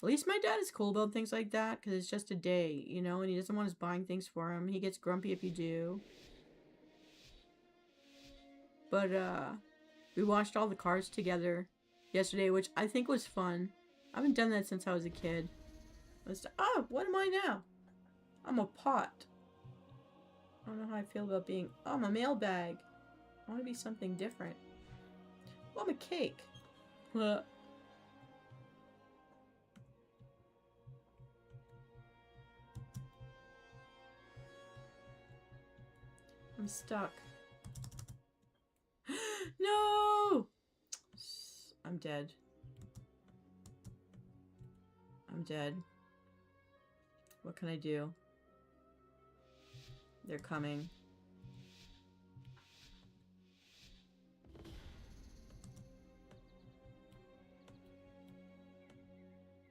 at least my dad is cool about things like that, because it's just a day, you know, and he doesn't want us buying things for him. He gets grumpy if you do. But we watched all the Cars together yesterday, which I think was fun. I haven't done that since I was a kid. Oh, what am I now? I'm a pot. I don't know how I feel about being... Oh, I'm a mailbag. I want to be something different. Oh, I'm a cake. I'm stuck. No! I'm dead. I'm dead. What can I do? They're coming.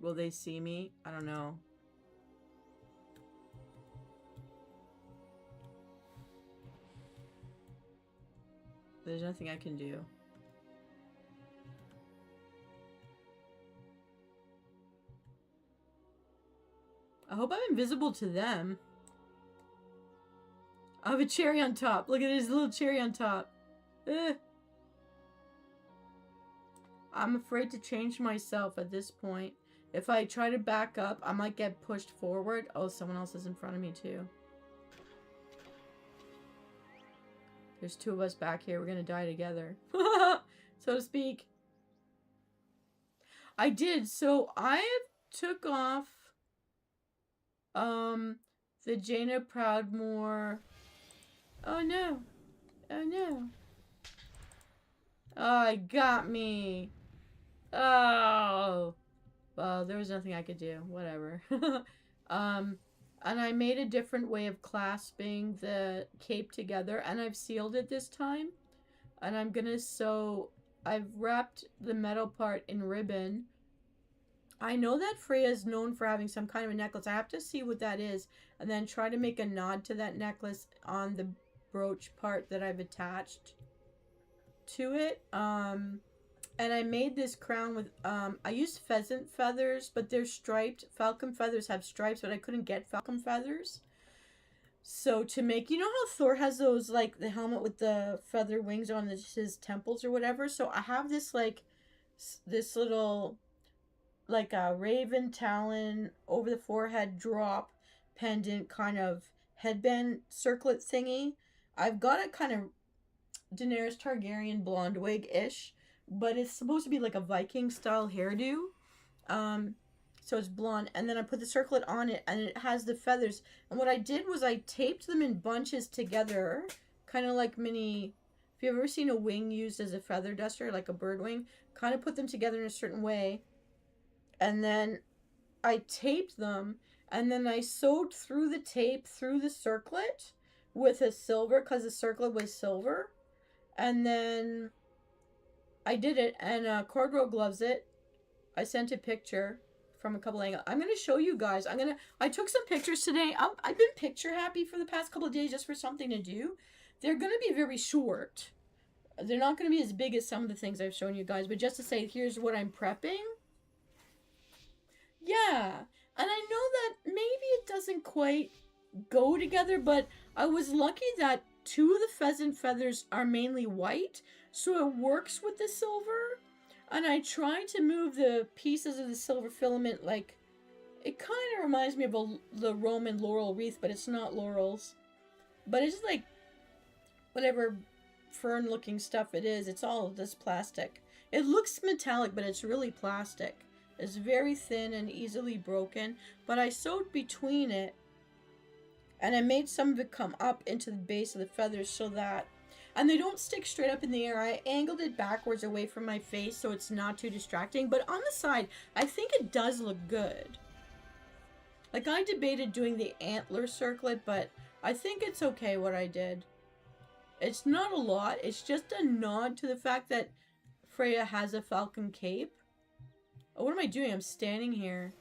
Will they see me? I don't know. There's nothing I can do. I hope I'm invisible to them. I have a cherry on top. Look at this little cherry on top. Ugh. I'm afraid to change myself at this point. If I try to back up, I might get pushed forward. Oh, someone else is in front of me too. There's 2 of us back here. We're gonna die together. So to speak. I did. So I took off the Jaina Proudmoore. Oh no. Oh no. Oh, it got me. Oh. Well, there was nothing I could do. Whatever. And I made a different way of clasping the cape together, and I've sealed it this time. And I'm gonna sew... I've wrapped the metal part in ribbon, I know that Freya is known for having some kind of a necklace. I have to see what that is and then try to make a nod to that necklace on the brooch part that I've attached to it. And I made this crown with, I used pheasant feathers, but they're striped. Falcon feathers have stripes, but I couldn't get falcon feathers. So to make, you know how Thor has those, like, the helmet with the feather wings on his temples or whatever? So I have this, like, this little, like a raven talon over the forehead drop pendant kind of headband circlet thingy. I've got it kind of Daenerys Targaryen blonde wig-ish, but it's supposed to be like a Viking style hairdo. So it's blonde, and then I put the circlet on it, and it has the feathers. And what I did was I taped them in bunches together, kind of like mini. If you've ever seen a wing used as a feather duster, like a bird wing, kind of put them together in a certain way, and then I taped them, and then I sewed through the tape through the circlet with a silver, because the circlet was silver, and then I did it, and Cordrogue loves it. I sent a picture from a couple angles. I'm going to show you guys. I took some pictures today. I've been picture happy for the past couple of days just for something to do. They're going to be very short. They're not going to be as big as some of the things I've shown you guys, but just to say, here's what I'm prepping. Yeah, and I know that maybe it doesn't quite go together, but I was lucky that two of the pheasant feathers are mainly white, so it works with the silver. And I tried to move the pieces of the silver filament, like, it kind of reminds me of the Roman laurel wreath, but it's not laurels. But it's like, whatever fern-looking stuff it is, it's all this plastic. It looks metallic, but it's really plastic. It's very thin and easily broken, but I sewed between it, and I made some of it come up into the base of the feathers so that, and they don't stick straight up in the air. I angled it backwards away from my face so it's not too distracting. But on the side, I think it does look good. Like, I debated doing the antler circlet, but I think it's okay what I did. It's not a lot. It's just a nod to the fact that Freya has a falcon cape. Oh, what am I doing? I'm standing here.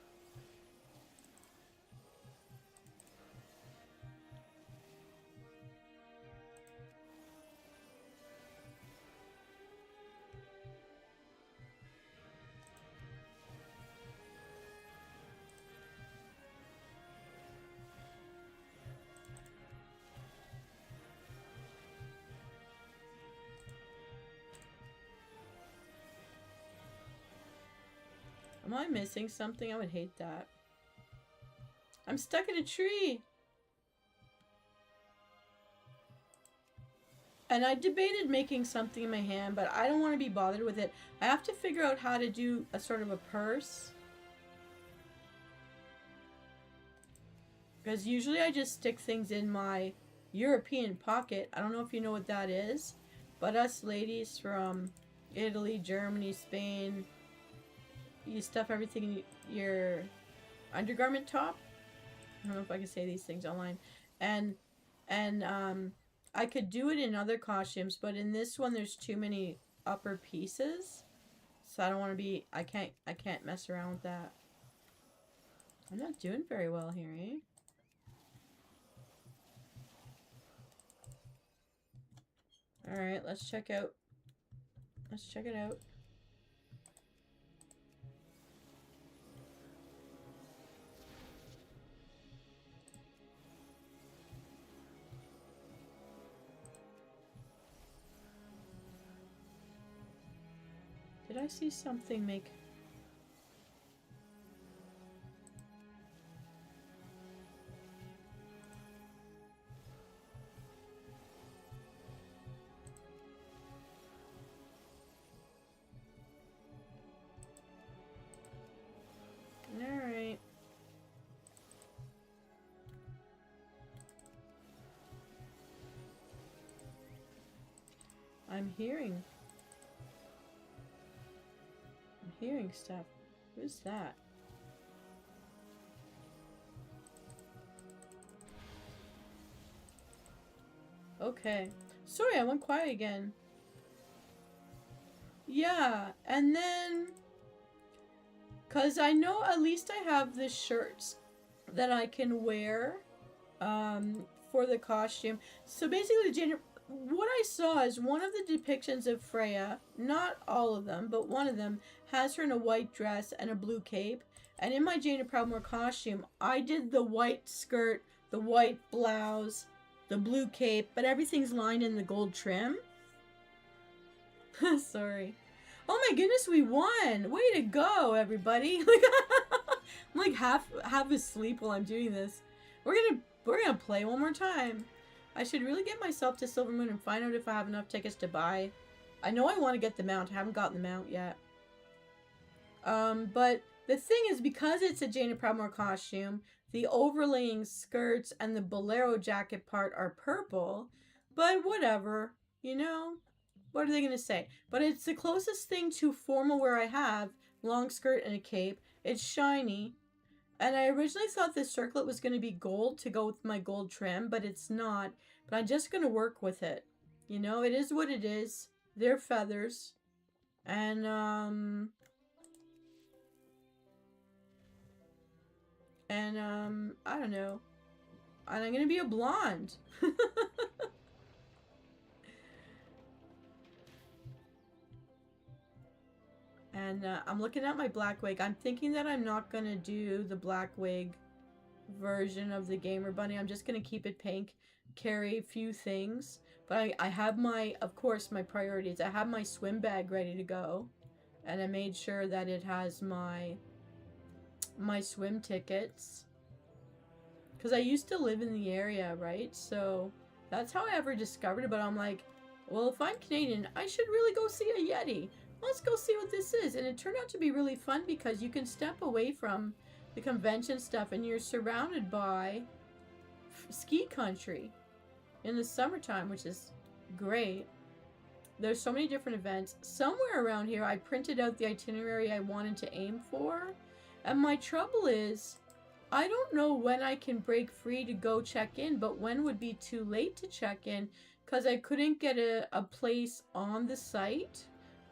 Am I missing something? I would hate that. I'm stuck in a tree. And I debated making something in my hand, but I don't want to be bothered with it. I have to figure out how to do a sort of a purse. Because usually I just stick things in my European pocket. I don't know if you know what that is. But us ladies from Italy, Germany, Spain, you stuff everything in your undergarment top. I don't know if I can say these things online. And I could do it in other costumes, but in this one there's too many upper pieces. So I don't want to be, I can't mess around with that. I'm not doing very well here, eh? Alright, let's check out. Let's check it out. Did I see something make... Alright. I'm hearing stuff. Who's that? Okay. Sorry, I went quiet again. Yeah, and then Because I know at least I have the shirts that I can wear for the costume. So basically, what I saw is one of the depictions of Freya, not all of them, but one of them, has her in a white dress and a blue cape. And in my Jane Proudmoore costume, I did the white skirt, the white blouse, the blue cape, but everything's lined in the gold trim. Sorry. Oh my goodness, we won! Way to go, everybody! I'm like half asleep while I'm doing this. We're gonna play one more time. I should really get myself to Silvermoon and find out if I have enough tickets to buy. I know I want to get the mount. I haven't gotten the mount yet. But the thing is, because it's a Jane Proudmoore costume, the overlaying skirts and the bolero jacket part are purple. But whatever, you know? What are they gonna say? But it's the closest thing to formal wear I have. Long skirt and a cape. It's shiny. And I originally thought this circlet was going to be gold to go with my gold trim, but it's not. But I'm just going to work with it. You know, it is what it is. They're feathers. And, I don't know. And I'm going to be a blonde. And I'm looking at my black wig. I'm thinking that I'm not going to do the black wig version of the Gamer Bunny. I'm just going to keep it pink, carry a few things. But I have my, of course, my priorities. I have my swim bag ready to go. And I made sure that it has my swim tickets. Because I used to live in the area, right? So that's how I ever discovered it. But I'm like, well, if I'm Canadian, I should really go see a Yeti. Let's go see what this is. And it turned out to be really fun because you can step away from the convention stuff and you're surrounded by ski country in the summertime, which is great. There's so many different events. Somewhere around here, I printed out the itinerary I wanted to aim for. And my trouble is, I don't know when I can break free to go check in, but when would be too late to check in because I couldn't get a place on the site.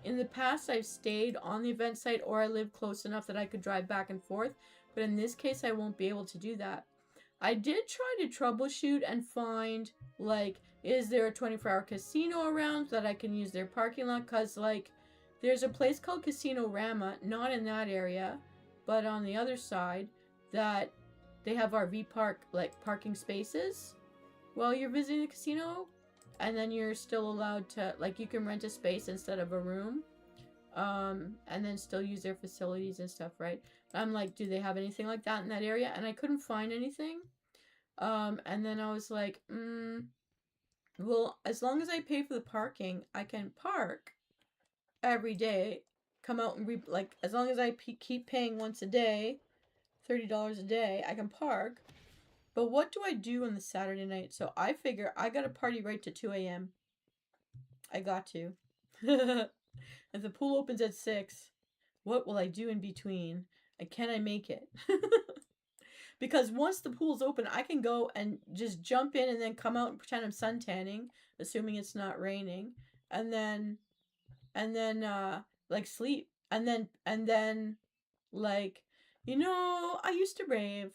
In the past, I've stayed on the event site or I live close enough that I could drive back and forth. But in this case, I won't be able to do that. I did try to troubleshoot and find, like, is there a 24-hour casino around that I can use their parking lot? Because, like, there's a place called Casino Rama, not in that area, but on the other side, that they have RV park, like, parking spaces while you're visiting the casino. And then you're still allowed to, like, you can rent a space instead of a room. And then still use their facilities and stuff, right? I'm like, do they have anything like that in that area? And I couldn't find anything. And then I was like, well, as long as I pay for the parking, I can park every day. Come out and, like, as long as I keep paying once a day, $30 a day, I can park. But what do I do on the Saturday night? So I figure I got to party right to 2 a.m. I got to. If the pool opens at 6, what will I do in between? And can I make it? Because once the pool's open, I can go and just jump in and then come out and pretend I'm suntanning, assuming it's not raining. And then, like, sleep. And then, like, you know, I used to rave.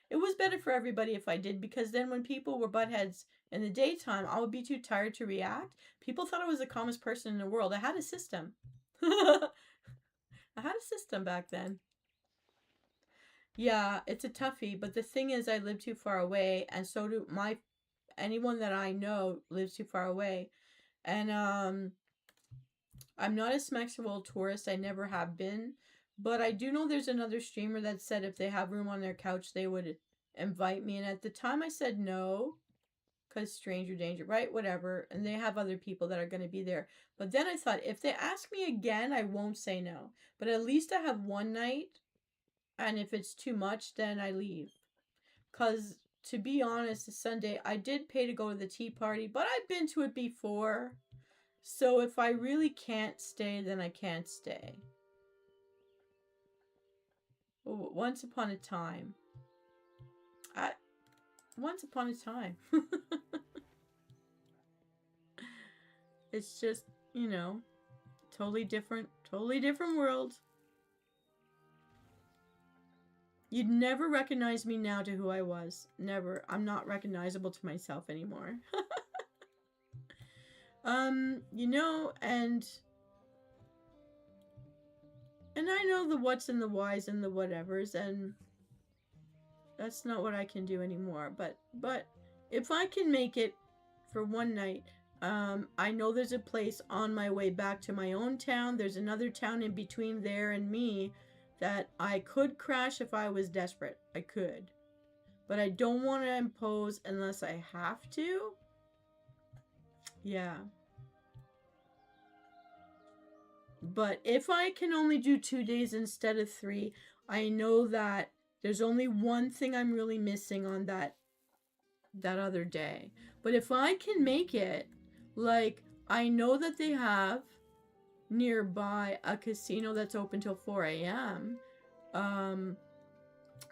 It was better for everybody if I did, because then when people were buttheads in the daytime, I would be too tired to react. People thought I was the calmest person in the world. I had a system. I had a system back then. Yeah, it's a toughie, but the thing is I live too far away, and so do anyone that I know lives too far away. And I'm not a Smexual tourist. I never have been. But I do know there's another streamer that said if they have room on their couch, they would invite me. And at the time I said no, because stranger danger, right? Whatever. And they have other people that are going to be there. But then I thought, if they ask me again, I won't say no. But at least I have one night. And if it's too much, then I leave. Because to be honest, the Sunday, I did pay to go to the tea party, but I've been to it before. So if I really can't stay, then I can't stay. Once upon a time. Once upon a time. It's just, you know, totally different world. You'd never recognize me now to who I was. Never. I'm not recognizable to myself anymore. You know, and I know the what's and the whys and the whatevers, and that's not what I can do anymore. But if I can make it for one night, I know there's a place on my way back to my own town. There's another town in between there and me that I could crash if I was desperate. I could. But I don't want to impose unless I have to. Yeah. But if I can only do 2 days instead of 3, I know that there's only one thing I'm really missing on that other day. But if I can make it, like, I know that they have nearby a casino that's open till 4 a.m.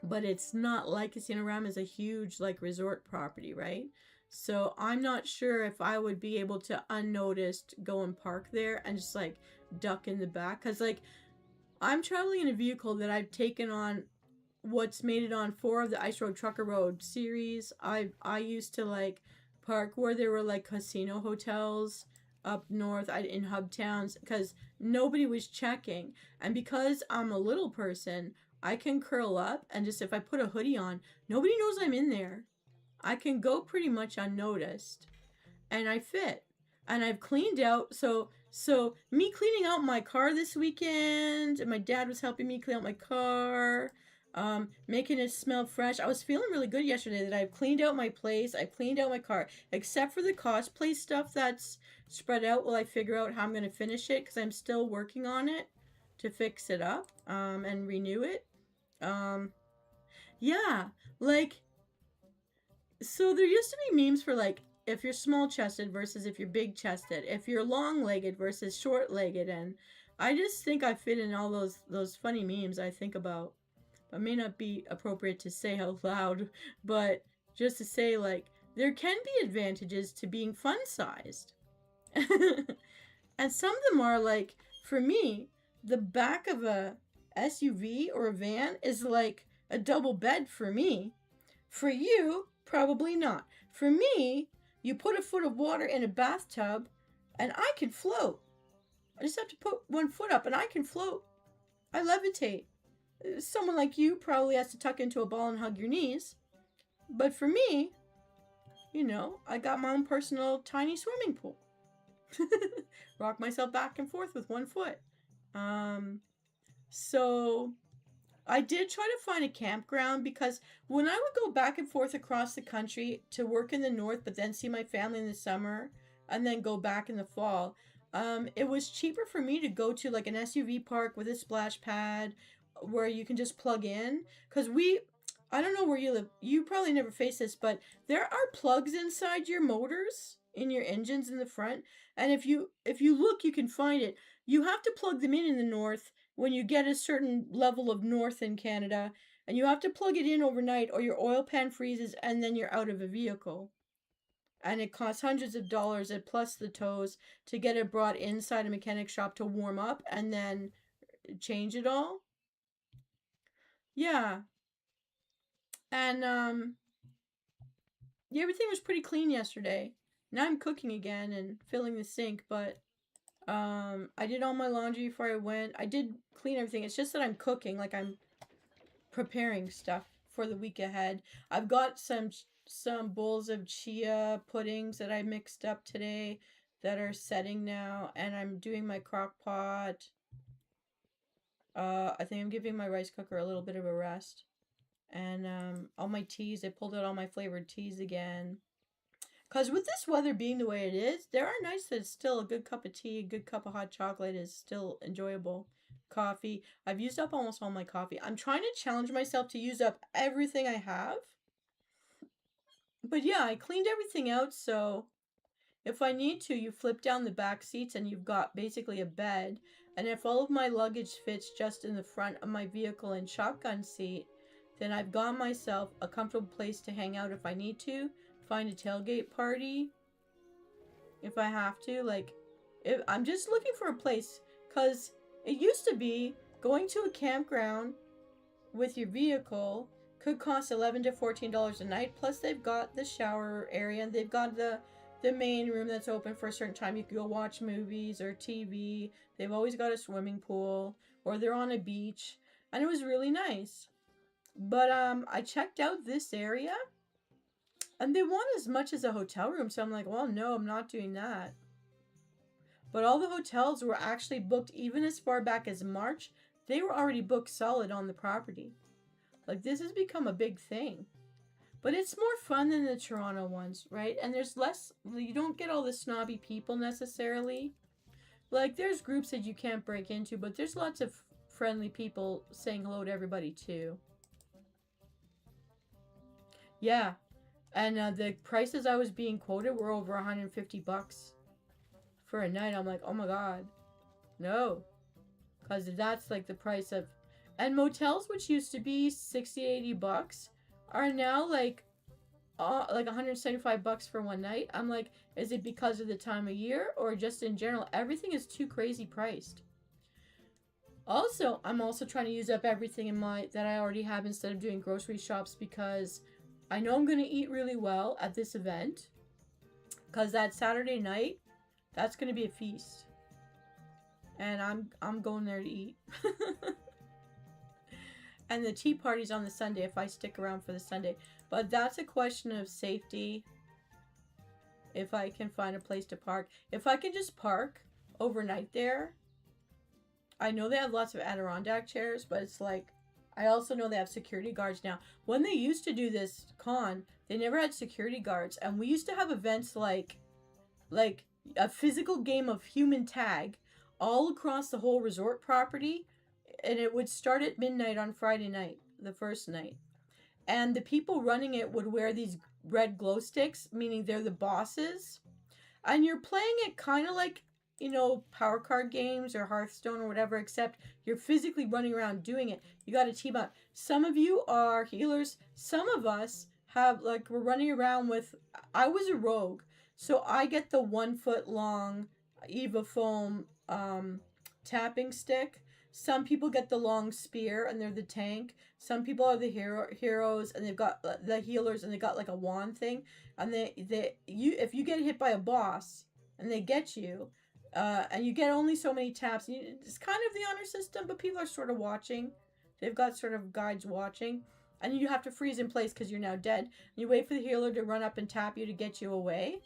But it's not like Casino Ram is a huge, like, resort property, right? So I'm not sure if I would be able to unnoticed go and park there and just, like, duck in the back. Because, like, I'm traveling in a vehicle that I've taken on what's made it on 4 of the Ice Road Trucker Road series. I used to, like, park where there were, like, casino hotels up north in hub towns because nobody was checking. And because I'm a little person, I can curl up and just, if I put a hoodie on, nobody knows I'm in there. I can go pretty much unnoticed. And I fit. And I've cleaned out. So me cleaning out my car this weekend, and my dad was helping me clean out my car, making it smell fresh. I was feeling really good yesterday that I've cleaned out my place. I cleaned out my car, except for the cosplay stuff that's spread out while I figure out how I'm going to finish it, because I'm still working on it to fix it up, and renew it. Yeah, like, so there used to be memes for, like, if you're small-chested versus if you're big-chested, if you're long-legged versus short-legged, and I just think I fit in all those funny memes I think about. It may not be appropriate to say out loud, but just to say, like, there can be advantages to being fun-sized. And some of them are, like, for me, the back of a SUV or a van is like a double bed for me. For you, probably not. For me, you put a foot of water in a bathtub and I can float. I just have to put one foot up and I can float. I levitate. Someone like you probably has to tuck into a ball and hug your knees. But for me, you know, I got my own personal tiny swimming pool. Rock myself back and forth with one foot. So I did try to find a campground, because when I would go back and forth across the country to work in the north, but then see my family in the summer and then go back in the fall, it was cheaper for me to go to, like, an SUV park with a splash pad where you can just plug in. Because I don't know where you live. You probably never face this, but there are plugs inside your motors, in your engines in the front. And if you look, you can find it. You have to plug them in the north when you get a certain level of north in Canada, and you have to plug it in overnight or your oil pan freezes and then you're out of a vehicle. And it costs hundreds of dollars, and plus the tows, to get it brought inside a mechanic shop to warm up and then change it all. Yeah. And yeah, everything was pretty clean yesterday. Now I'm cooking again and filling the sink, but I did all my laundry before I went. I did clean everything. It's just that I'm cooking, like, I'm preparing stuff for the week ahead. I've got some bowls of chia puddings that I mixed up today that are setting now, and I'm doing my crock pot. I think I'm giving my rice cooker a little bit of a rest. And all my teas, I pulled out all my flavored teas again. Because with this weather being the way it is, there are nights that it's still a good cup of tea, a good cup of hot chocolate is still enjoyable. Coffee. I've used up almost all my coffee. I'm trying to challenge myself to use up everything I have. But yeah, I cleaned everything out, so if I need to, you flip down the back seats and you've got basically a bed. And if all of my luggage fits just in the front of my vehicle and shotgun seat, then I've got myself a comfortable place to hang out if I need to. Find a tailgate party if I have to. Like, I'm just looking for a place, because it used to be going to a campground with your vehicle could cost $11 to $14 a night. Plus, they've got the shower area and they've got the main room that's open for a certain time. You can go watch movies or TV. They've always got a swimming pool, or they're on a beach, and it was really nice. But I checked out this area, and they want as much as a hotel room, so I'm like, well, no, I'm not doing that. But all the hotels were actually booked even as far back as March. They were already booked solid on the property. Like, this has become a big thing. But it's more fun than the Toronto ones, right? And there's less, you don't get all the snobby people necessarily. Like, there's groups that you can't break into, but there's lots of friendly people saying hello to everybody too. Yeah. And the prices I was being quoted were over $150 for a night. I'm like, oh my god. No. Because that's like the price of... And motels, which used to be $60, $80, are now like $175 for one night. I'm like, is it because of the time of year or just in general? Everything is too crazy priced. Also, I'm also trying to use up everything in that I already have instead of doing grocery shops, because I know I'm going to eat really well at this event, because that Saturday night, that's going to be a feast. And I'm going there to eat. And the tea party's on the Sunday if I stick around for the Sunday. But that's a question of safety. If I can find a place to park. If I can just park overnight there. I know they have lots of Adirondack chairs, but it's like, I also know they have security guards now. When they used to do this con, they never had security guards. And we used to have events like a physical game of human tag all across the whole resort property. And it would start at midnight on Friday night, the first night. And the people running it would wear these red glow sticks, meaning they're the bosses. And you're playing it kind of like, you know, power card games or Hearthstone or whatever, except you're physically running around doing it. You got a team up. Some of you are healers. Some of us have, like, we're running around with... I was a rogue, so I get the 1 foot long Eva foam tapping stick. Some people get the long spear and they're the tank. Some people are the heroes and they've got the healers and they got like a wand thing. And if you get hit by a boss and they get you, and you get only so many taps, it's kind of the honor system, but people are sort of watching. They've got sort of guides watching, and you have to freeze in place because you're now dead. And you wait for the healer to run up and tap you to get you away.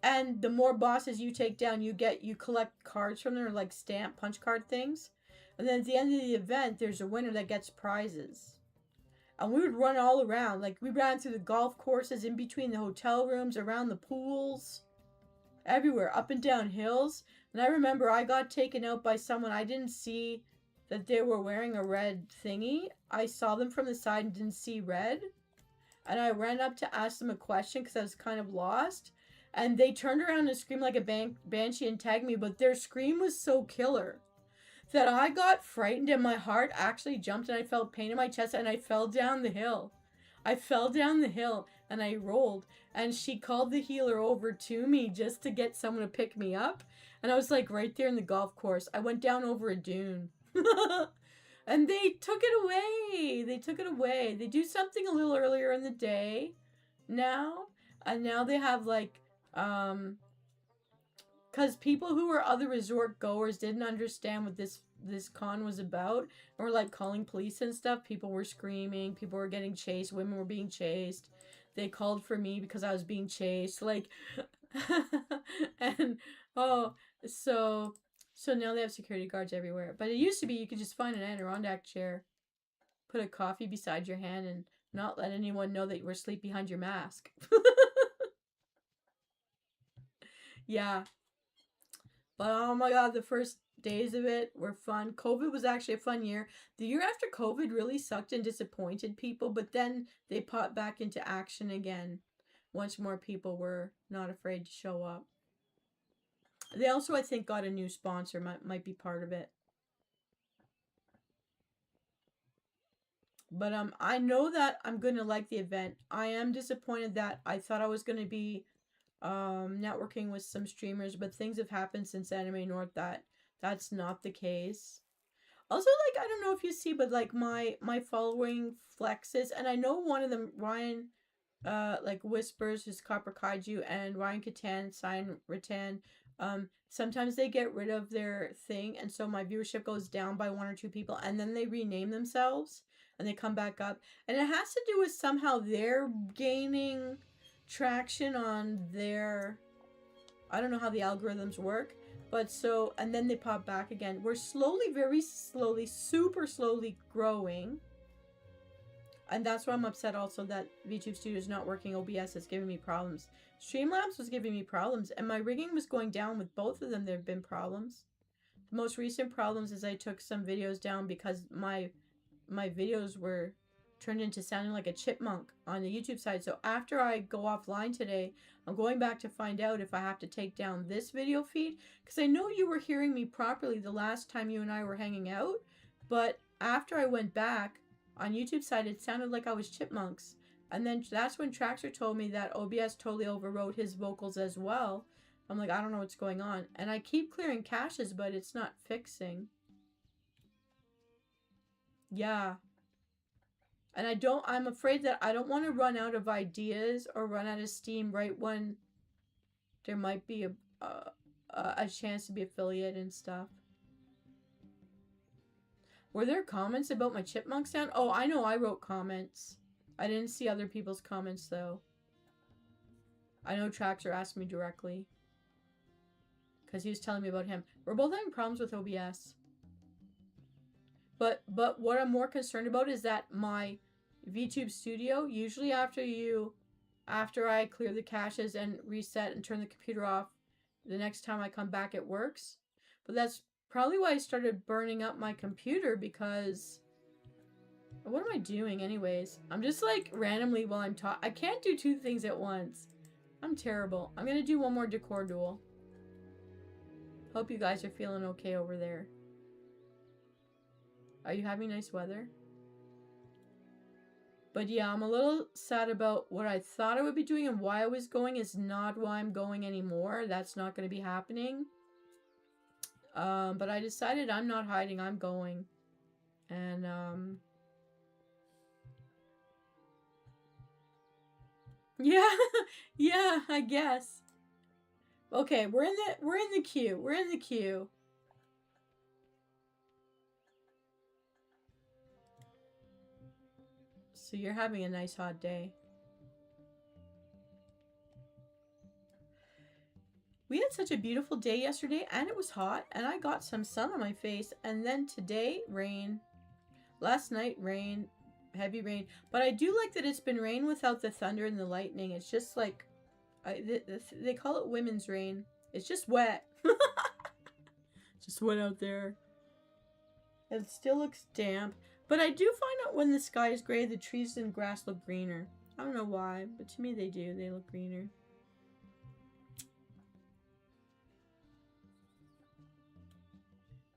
And the more bosses you take down, you collect cards from them, like stamp punch card things. And then at the end of the event, there's a winner that gets prizes. And we would run all around. Like, we ran through the golf courses, in between the hotel rooms, around the pools, everywhere, up and down hills. And I remember I got taken out by someone. I didn't see that they were wearing a red thingy. I saw them from the side and didn't see red. And I ran up to ask them a question because I was kind of lost. And they turned around and screamed like a banshee and tagged me, but their scream was so killer that I got frightened and my heart actually jumped and I felt pain in my chest and I fell down the hill. I fell down the hill and I rolled, and she called the healer over to me just to get someone to pick me up. And I was like right there in the golf course. I went down over a dune. And they took it away. They took it away. They do something a little earlier in the day now. And now they have like... because people who were other resort goers didn't understand what this con was about, and were like calling police and stuff. People were screaming, people were getting chased, women were being chased. They called for me because I was being chased, like and so now they have security guards everywhere. But it used to be you could just find an Adirondack chair, put a coffee beside your hand, and not let anyone know that you were asleep behind your mask. Yeah. But oh my god, the first days of it were fun. COVID was actually a fun year. The year after COVID really sucked and disappointed people, but then they popped back into action again once more people were not afraid to show up. They also, I think, got a new sponsor, might be part of it. But I know that I'm going to like the event. I am disappointed that I thought I was going to be networking with some streamers, but things have happened since Anime North that's not the case. Also, like, I don't know if you see, but like my following flexes, and I know one of them, Ryan, like Whispers, who's Copper Kaiju, and Ryan Catan, Sign Ratan. Sometimes they get rid of their thing, and so my viewership goes down by 1 or 2 people, and then they rename themselves and they come back up, and it has to do with somehow they're gaining traction on their. I don't know how the algorithms work, but so, and then they pop back again. We're slowly, very slowly, super slowly growing. And that's why I'm upset also that VTube Studio is not working. OBS is giving me problems. Streamlabs was giving me problems, and my rigging was going down with both of them. There have been problems. The most recent problems is I took some videos down because my videos were turned into sounding like a chipmunk on the YouTube side. So after I go offline today, I'm going back to find out if I have to take down this video feed, because I know you were hearing me properly the last time you and I were hanging out, but after I went back on YouTube side, it sounded like I was chipmunks. And then that's when Traxxer told me that OBS totally overrode his vocals as well. I'm like, I don't know what's going on. And I keep clearing caches, but it's not fixing. Yeah. And I'm afraid that I don't want to run out of ideas or run out of steam right when there might be a chance to be affiliate and stuff. Were there comments about my chipmunk sound? Oh, I know I wrote comments. I didn't see other people's comments, though. I know Traxxer asked me directly. Because he was telling me about him. We're both having problems with OBS. But what I'm more concerned about is that my VTube Studio, usually after I clear the caches and reset and turn the computer off, the next time I come back it works. But that's probably why I started burning up my computer, because what am I doing anyways? I'm just like randomly while I'm talking. I can't do 2 things at once. I'm terrible. I'm gonna do one more decor duel. Hope you guys are feeling okay over there. Are you having nice weather? But yeah, I'm a little sad about what I thought I would be doing, and why I was going is not why I'm going anymore. That's not going to be happening. But I decided I'm not hiding, I'm going. And yeah, yeah, I guess. Okay, we're in the queue. We're in the queue. So you're having a nice hot day. We had such a beautiful day yesterday, and it was hot, and I got some sun on my face, and then today, rain. Last night, rain, heavy rain. But I do like that it's been rain without the thunder and the lightning. It's just like, they call it women's rain. It's just wet. Just wet out there. It still looks damp. But I do find out when the sky is gray, the trees and grass look greener. I don't know why, but to me they do. They look greener.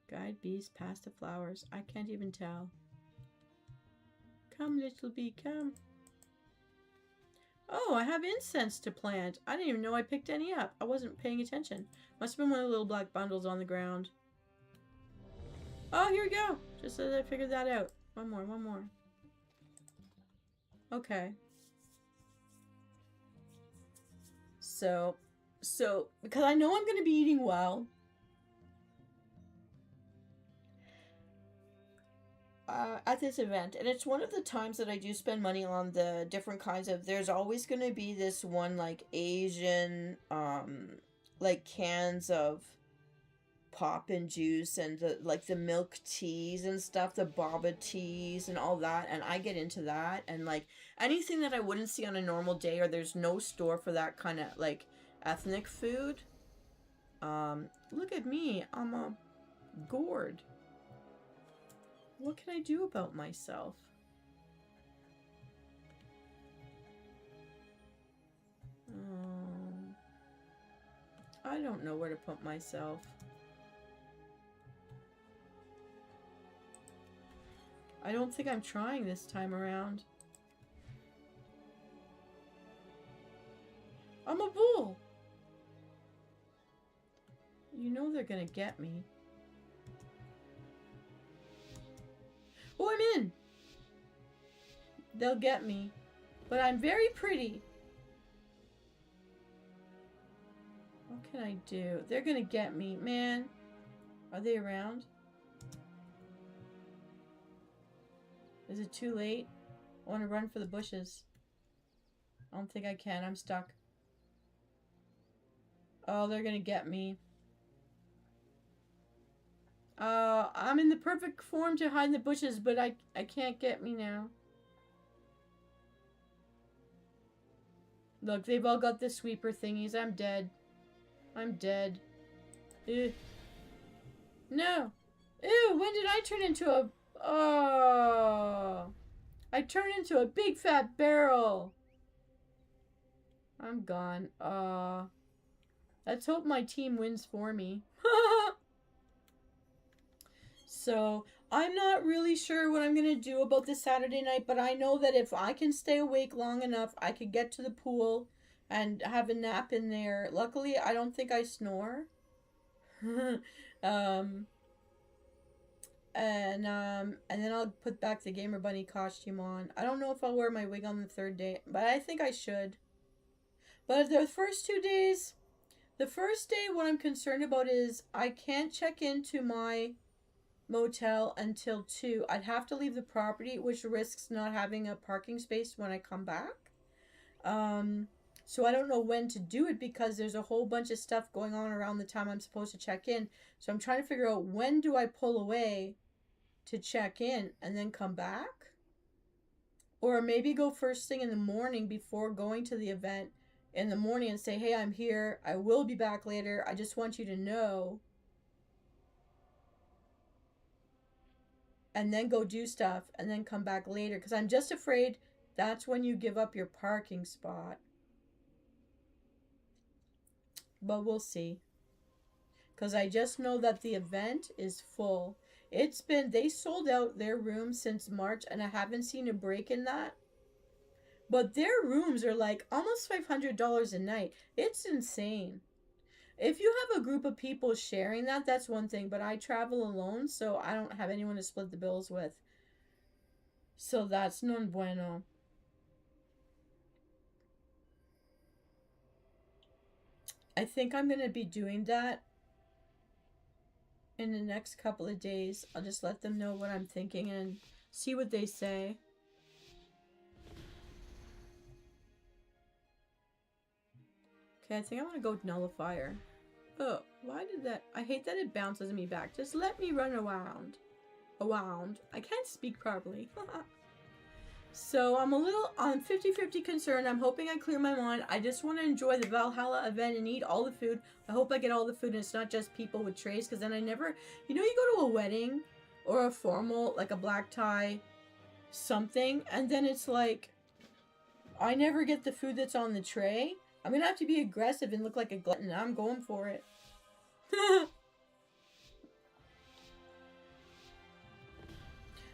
Guide bees past the flowers. I can't even tell. Come, little bee, come. Oh, I have incense to plant. I didn't even know I picked any up. I wasn't paying attention. Must have been one of the little black bundles on the ground. Oh, here we go. Just as I figured that out. One more, one more. Okay. So, because I know I'm going to be eating well. At this event, and it's one of the times that I do spend money on the different kinds of, there's always going to be this one like Asian like cans of pop and juice, and the milk teas and stuff, the boba teas and all that, and I get into that, and like anything that I wouldn't see on a normal day, or there's no store for that kind of like ethnic food. Look at me, I'm a gourd. What can I do about myself? I don't know where to put myself. I don't think I'm trying this time around. I'm a bull! You know they're gonna get me. Oh, I'm in. They'll get me. But I'm very pretty. What can I do? They're gonna get me. Man. Are they around? Is it too late? I want to run for the bushes. I don't think I can. I'm stuck. Oh, they're gonna get me. I'm in the perfect form to hide in the bushes, but I can't get me now. Look, they've all got the sweeper thingies. I'm dead. I'm dead. Ew. No. Ew, when did I turn into a... Oh. I turned into a big fat barrel. I'm gone. Let's hope my team wins for me. So, I'm not really sure what I'm going to do about this Saturday night, but I know that if I can stay awake long enough, I could get to the pool and have a nap in there. Luckily, I don't think I snore. And then I'll put back the Gamer Bunny costume on. I don't know if I'll wear my wig on the third day, but I think I should. But the first 2 days, the first day, what I'm concerned about is I can't check into my motel until 2. I'd have to leave the property, which risks not having a parking space when I come back. So I don't know when to do it because there's a whole bunch of stuff going on around the time I'm supposed to check in. So I'm trying to figure out when do I pull away to check in and then come back? Or maybe go first thing in the morning before going to the event in the morning and say, hey, I'm here. I will be back later. I just want you to know. And then go do stuff and then come back later. Because I'm just afraid that's when you give up your parking spot. But we'll see. Because I just know that the event is full. They sold out their rooms since March and I haven't seen a break in that. But their rooms are like almost $500 a night. It's insane. If you have a group of people sharing that, that's one thing. But I travel alone, so I don't have anyone to split the bills with. So that's non bueno. I think I'm going to be doing that in the next couple of days. I'll just let them know what I'm thinking and see what they say. Okay, I think I want to go Nullifier. Oh, why did that... I hate that it bounces me back. Just let me run around. I can't speak properly. So I'm a little on 50-50 concerned. I'm hoping I clear my mind. I just want to enjoy the Valhalla event and eat all the food. I hope I get all the food and it's not just people with trays. Because then I never... You know, you go to a wedding or a formal, like a black tie something. And then it's like... I never get the food that's on the tray. I'm going to have to be aggressive and look like a glutton. I'm going for it.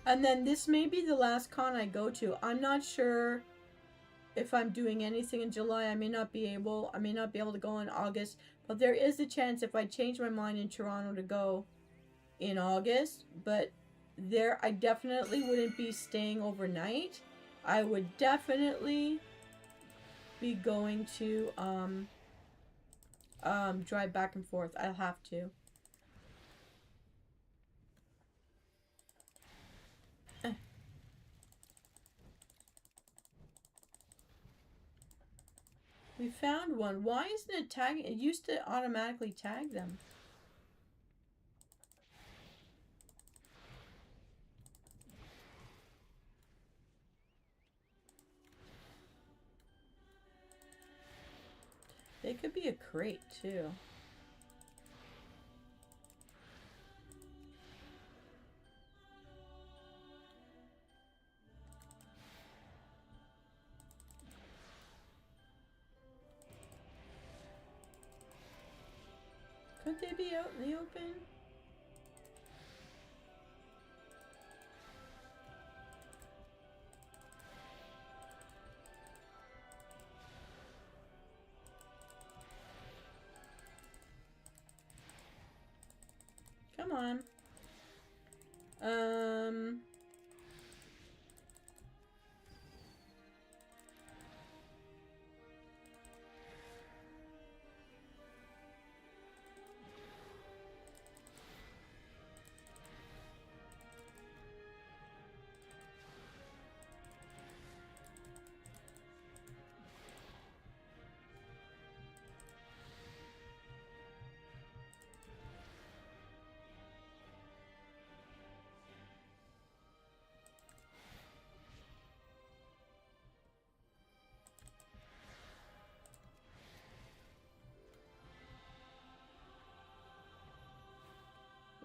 And then this may be the last con I go to. I'm not sure if I'm doing anything in July. I may not be able to go in August. But there is a chance if I change my mind in Toronto to go in August. But there, I definitely wouldn't be staying overnight. I would definitely be going to drive back and forth. I'll have to. We found one. Why isn't it tagging? It used to automatically tag them. They could be a crate too. Could they be out in the open? Come on.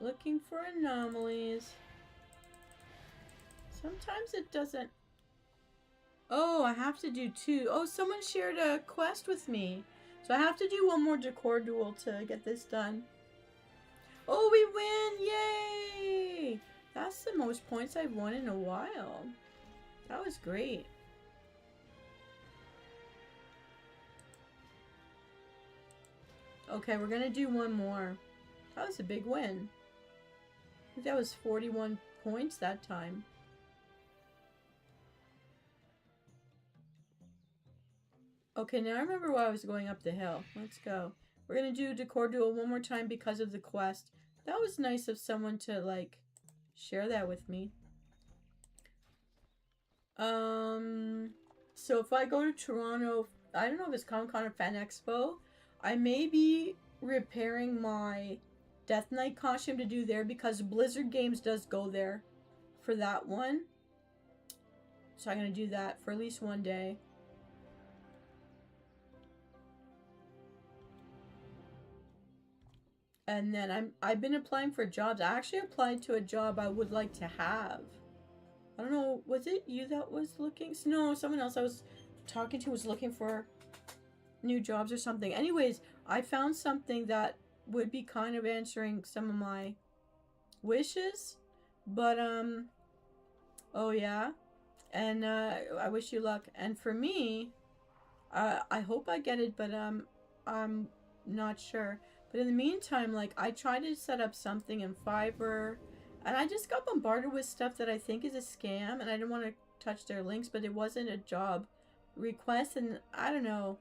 Looking for anomalies. Sometimes it doesn't. Oh, I have to do 2. Oh, someone shared a quest with me. So I have to do 1 more decor duel to get this done. Oh, we win! Yay! That's the most points I've won in a while. That was great. Okay, we're gonna do 1 more. That was a big win. I think that was 41 points that time. Okay, now I remember why I was going up the hill. Let's go. We're gonna do decor duel 1 more time because of the quest. That was nice of someone to, like, share that with me. So if I go to Toronto, I don't know if it's Comic-Con or Fan Expo, I may be repairing my Death Knight costume to do there because Blizzard Games does go there for that one. So I'm going to do that for at least 1 day. And then I've been applying for jobs. I actually applied to a job I would like to have. I don't know, was it you that was looking? No, someone else I was talking to was looking for new jobs or something. Anyways, I found something that would be kind of answering some of my wishes. But, oh yeah. And, I wish you luck. And for me, I hope I get it, but, I'm not sure. But in the meantime, like, I tried to set up something in Fiverr, and I just got bombarded with stuff that I think is a scam, and I didn't want to touch their links, but it wasn't a job request, and I don't know.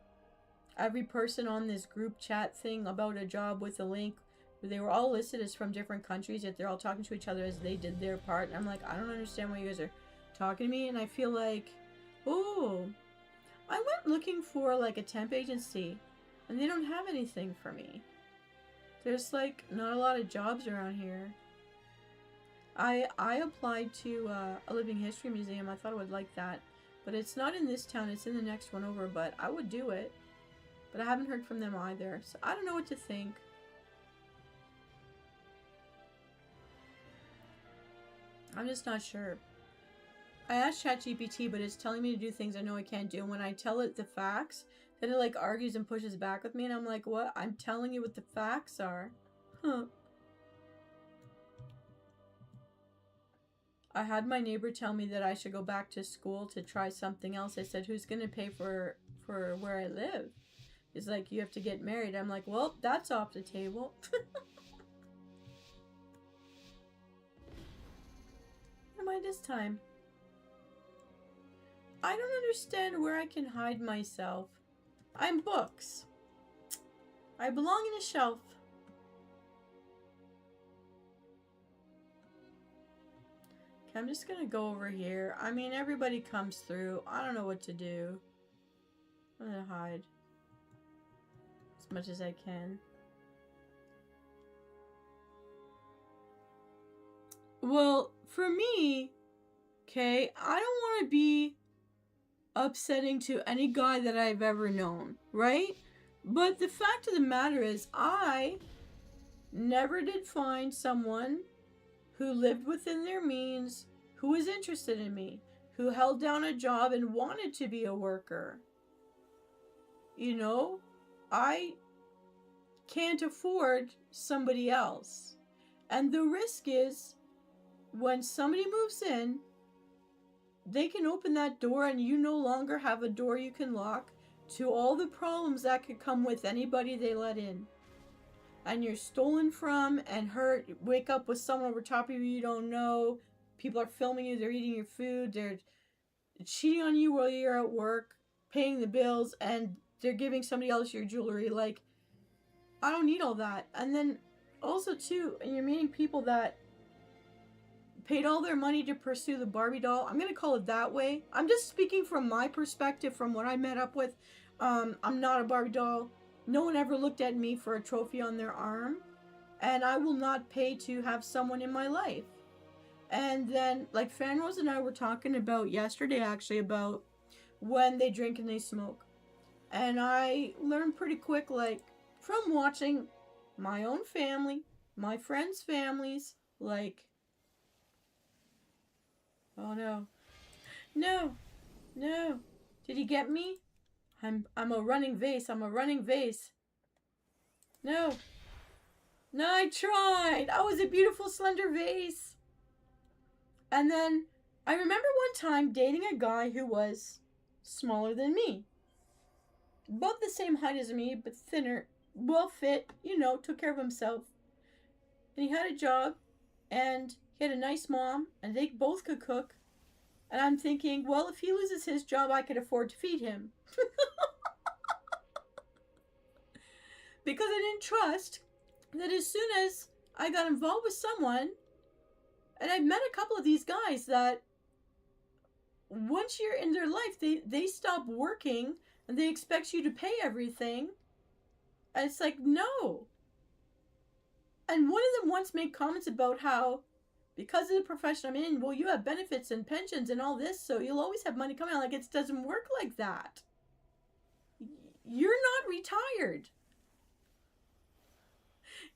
Every person on this group chat thing about a job with a link, they were all listed as from different countries, yet they're all talking to each other as they did their part, and I'm like, I don't understand why you guys are talking to me, and I feel like, oh, I went looking for, like, a temp agency, and they don't have anything for me. There's, like, not a lot of jobs around here. I applied to a living history museum. I thought I would like that. But it's not in this town. It's in the next one over. But I would do it. But I haven't heard from them either. So I don't know what to think. I'm just not sure. I asked ChatGPT, but it's telling me to do things I know I can't do. And when I tell it the facts, then it, like, argues and pushes back with me. And I'm like, what? I'm telling you what the facts are. Huh. I had my neighbor tell me that I should go back to school to try something else. I said, who's going to pay for where I live? He's like, you have to get married. I'm like, well, that's off the table. What am I this time? I don't understand where I can hide myself. I'm books. I belong in a shelf. Okay, I'm just gonna go over here. I mean, everybody comes through. I don't know what to do. I'm gonna hide as much as I can. Well, for me, okay, I don't want to be upsetting to any guy that I've ever known, right? But the fact of the matter is, I never did find someone who lived within their means, who was interested in me, who held down a job and wanted to be a worker. You know, I can't afford somebody else. And the risk is, when somebody moves in, they can open that door and you no longer have a door you can lock to all the problems that could come with anybody they let in. And you're stolen from and hurt. Wake up with someone over top of you don't know. People are filming you. They're eating your food. They're cheating on you while you're at work, paying the bills, and they're giving somebody else your jewelry. Like, I don't need all that. And then also, too, you're meeting people that paid all their money to pursue the Barbie doll. I'm going to call it that way. I'm just speaking from my perspective, from what I met up with. I'm not a Barbie doll. No one ever looked at me for a trophy on their arm. And I will not pay to have someone in my life. And then, like, Fan Rose and I were talking about yesterday, actually, about when they drink and they smoke. And I learned pretty quick, like, from watching my own family my friends' families, like, oh no, no, no, did he get me? I'm a running vase. I'm a running vase. No. No, I tried. I was a beautiful slender vase. And then I remember one time dating a guy who was smaller than me. About the same height as me, but thinner, well fit, you know, took care of himself. And he had a job, and he had a nice mom, and they both could cook. And I'm thinking, well, if he loses his job, I could afford to feed him. Because I didn't trust that as soon as I got involved with someone, and I met a couple of these guys that once you're in their life, they stop working and they expect you to pay everything. And it's like, no. And one of them once made comments about how, because of the profession I'm in, well, you have benefits and pensions and all this, so you'll always have money coming out. Like, it doesn't work like that. You're not retired.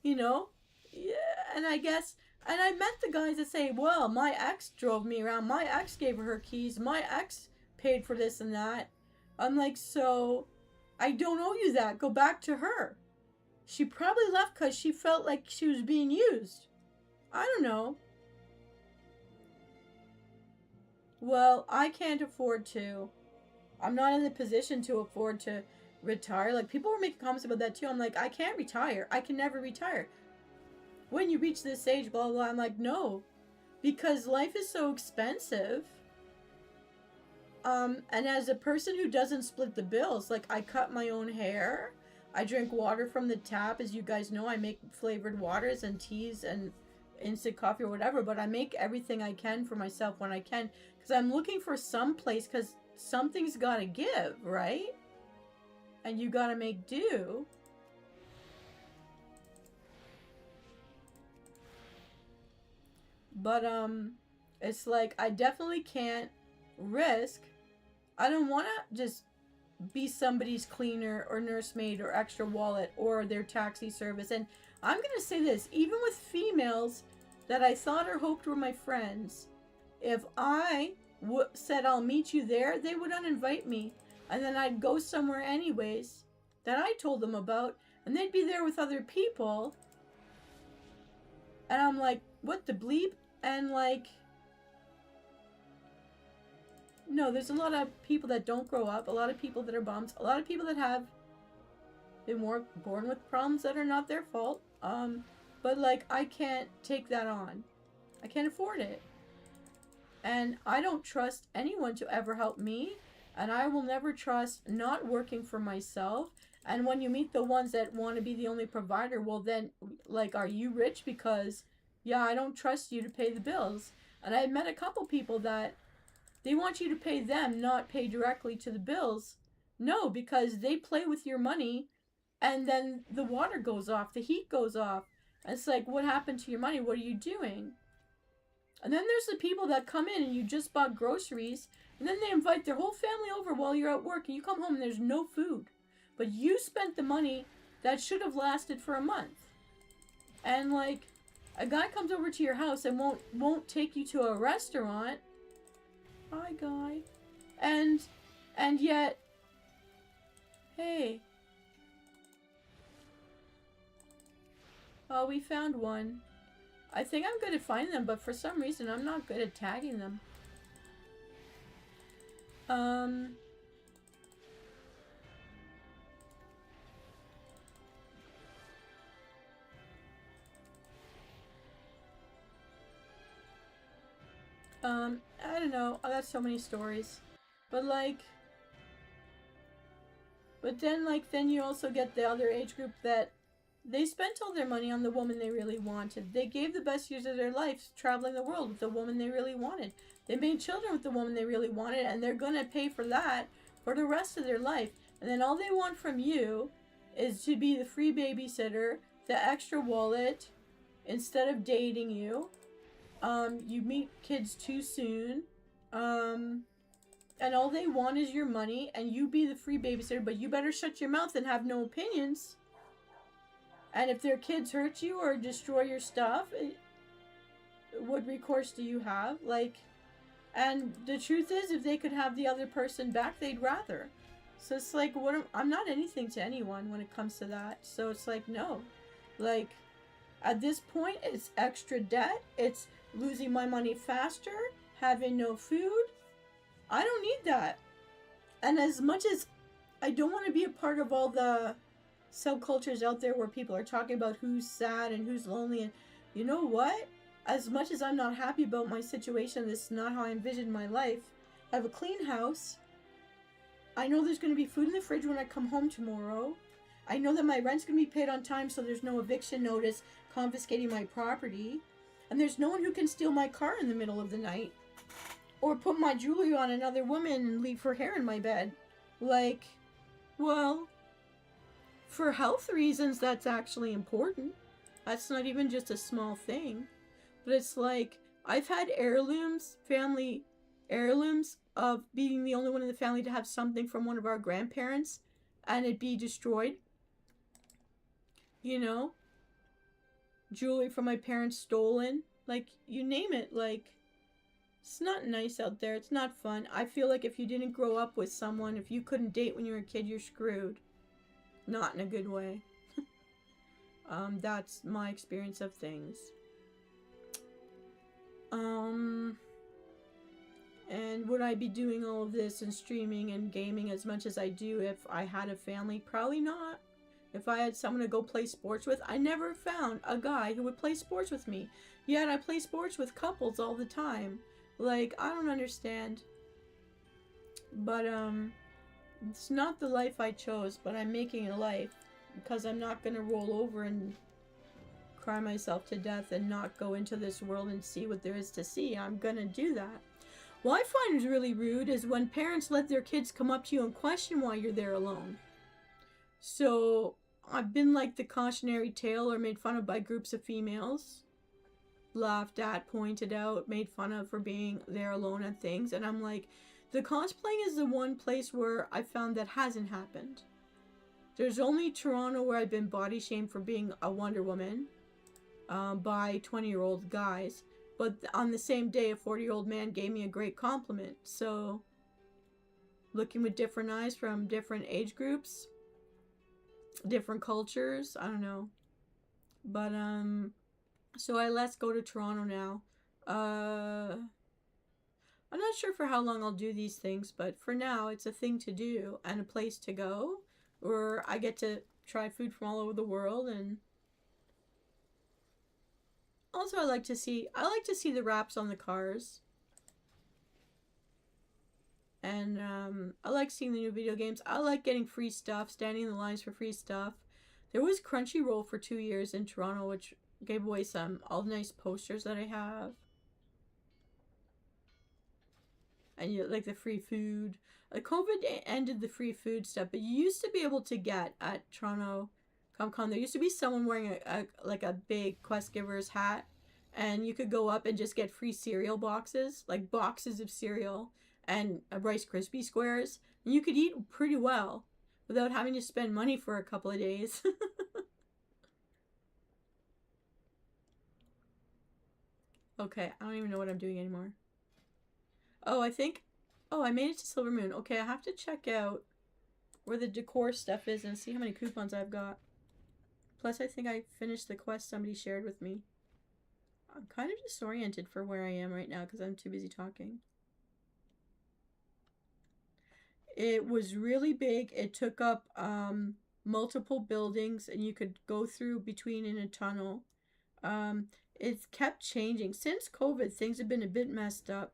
You know? Yeah, and I guess, and I met the guys that say, well, my ex drove me around, my ex gave her keys, my ex paid for this and that. I'm like, so, I don't owe you that. Go back to her. She probably left because she felt like she was being used. I don't know. Well, I can't afford to. I'm not in the position to afford to retire. Like, people were making comments about that too. I'm like, I can't retire. I can never retire. When you reach this age, blah, blah, blah. I'm like, no. Because life is so expensive. And as a person who doesn't split the bills, like, I cut my own hair. I drink water from the tap. As you guys know, I make flavored waters and teas and instant coffee or whatever. But I make everything I can for myself when I can. Because I'm looking for some place, because something's got to give, right? And you got to make do. But, it's like, I definitely can't risk. I don't want to just be somebody's cleaner or nursemaid or extra wallet or their taxi service. And I'm going to say this, even with females that I thought or hoped were my friends, if I said I'll meet you there, they would uninvite me. And then I'd go somewhere anyways that I told them about, and they'd be there with other people. And I'm like, what the bleep? And like, no, there's a lot of people that don't grow up, a lot of people that are bums, a lot of people that have been born with problems that are not their fault. But like, I can't take that on. I can't afford it. And I don't trust anyone to ever help me. And I will never trust not working for myself. And when you meet the ones that want to be the only provider, well then, like, are you rich? Because, yeah, I don't trust you to pay the bills. And I met a couple people that they want you to pay them, not pay directly to the bills. No, because they play with your money and then the water goes off, the heat goes off. And it's like, what happened to your money? What are you doing? And then there's the people that come in and you just bought groceries, and then they invite their whole family over while you're at work, and you come home and there's no food. But you spent the money that should have lasted for a month. And like, a guy comes over to your house and won't take you to a restaurant. Hi, guy. And yet, hey. Oh, we found one. I think I'm good at finding them, but for some reason I'm not good at tagging them. I don't know. I got so many stories. But like, but then like, then you also get the other age group that they spent all their money on the woman they really wanted. They gave the best years of their life traveling the world with the woman they really wanted. They made children with the woman they really wanted, and they're going to pay for that for the rest of their life. And then all they want from you is to be the free babysitter, the extra wallet, instead of dating you. You meet kids too soon. And all they want is your money, and you be the free babysitter, but you better shut your mouth and have no opinions. And if their kids hurt you or destroy your stuff, what recourse do you have? Like, and the truth is, if they could have the other person back, they'd rather. So it's like, I'm not anything to anyone when it comes to that. So it's like, no. Like, at this point, it's extra debt. It's losing my money faster, having no food. I don't need that. And as much as I don't want to be a part of all the subcultures out there where people are talking about who's sad and who's lonely, and you know what? As much as I'm not happy about my situation, this is not how I envisioned my life. I have a clean house. I know there's going to be food in the fridge when I come home tomorrow. I know that my rent's going to be paid on time, so there's no eviction notice confiscating my property. And there's no one who can steal my car in the middle of the night. Or put my jewelry on another woman and leave her hair in my bed. Like, well, for health reasons, that's actually important. That's not even just a small thing. But it's like, I've had heirlooms, family heirlooms, of being the only one in the family to have something from one of our grandparents, and it be destroyed. You know? Jewelry from my parents stolen. Like, you name it. Like, it's not nice out there. It's not fun. I feel like if you didn't grow up with someone, if you couldn't date when you were a kid, you're screwed. Not in a good way. That's my experience of things. And would I be doing all of this and streaming and gaming as much as I do if I had a family? Probably not. If I had someone to go play sports with, I never found a guy who would play sports with me. Yet I play sports with couples all the time. Like, I don't understand. But, it's not the life I chose, but I'm making a life. Because I'm not going to roll over and cry myself to death and not go into this world and see what there is to see. I'm going to do that. What I find is really rude is when parents let their kids come up to you and question why you're there alone. So, I've been like the cautionary tale or made fun of by groups of females. Laughed at, pointed out, made fun of for being there alone at things. And I'm like, the cosplaying is the one place where I found that hasn't happened. There's only Toronto where I've been body shamed for being a Wonder Woman by 20-year-old guys. But on the same day, a 40-year-old man gave me a great compliment. So, looking with different eyes from different age groups, different cultures, I don't know. But, so let's go to Toronto now. I'm not sure for how long I'll do these things, but for now, it's a thing to do and a place to go where I get to try food from all over the world. And also I like to see the wraps on the cars. And I like seeing the new video games. I like getting free stuff, standing in the lines for free stuff. There was Crunchyroll for 2 years in Toronto, which gave away all the nice posters that I have. And you like the free food. COVID ended the free food stuff, but you used to be able to get at Toronto Comic Con. There used to be someone wearing a big Quest Givers hat, and you could go up and just get free cereal boxes, like boxes of cereal and Rice Krispie squares. And you could eat pretty well without having to spend money for a couple of days. Okay, I don't even know what I'm doing anymore. Oh, I made it to Silver Moon. Okay, I have to check out where the decor stuff is and see how many coupons I've got. Plus, I think I finished the quest somebody shared with me. I'm kind of disoriented for where I am right now because I'm too busy talking. It was really big. It took up multiple buildings, and you could go through between in a tunnel. It's kept changing. Since COVID, things have been a bit messed up.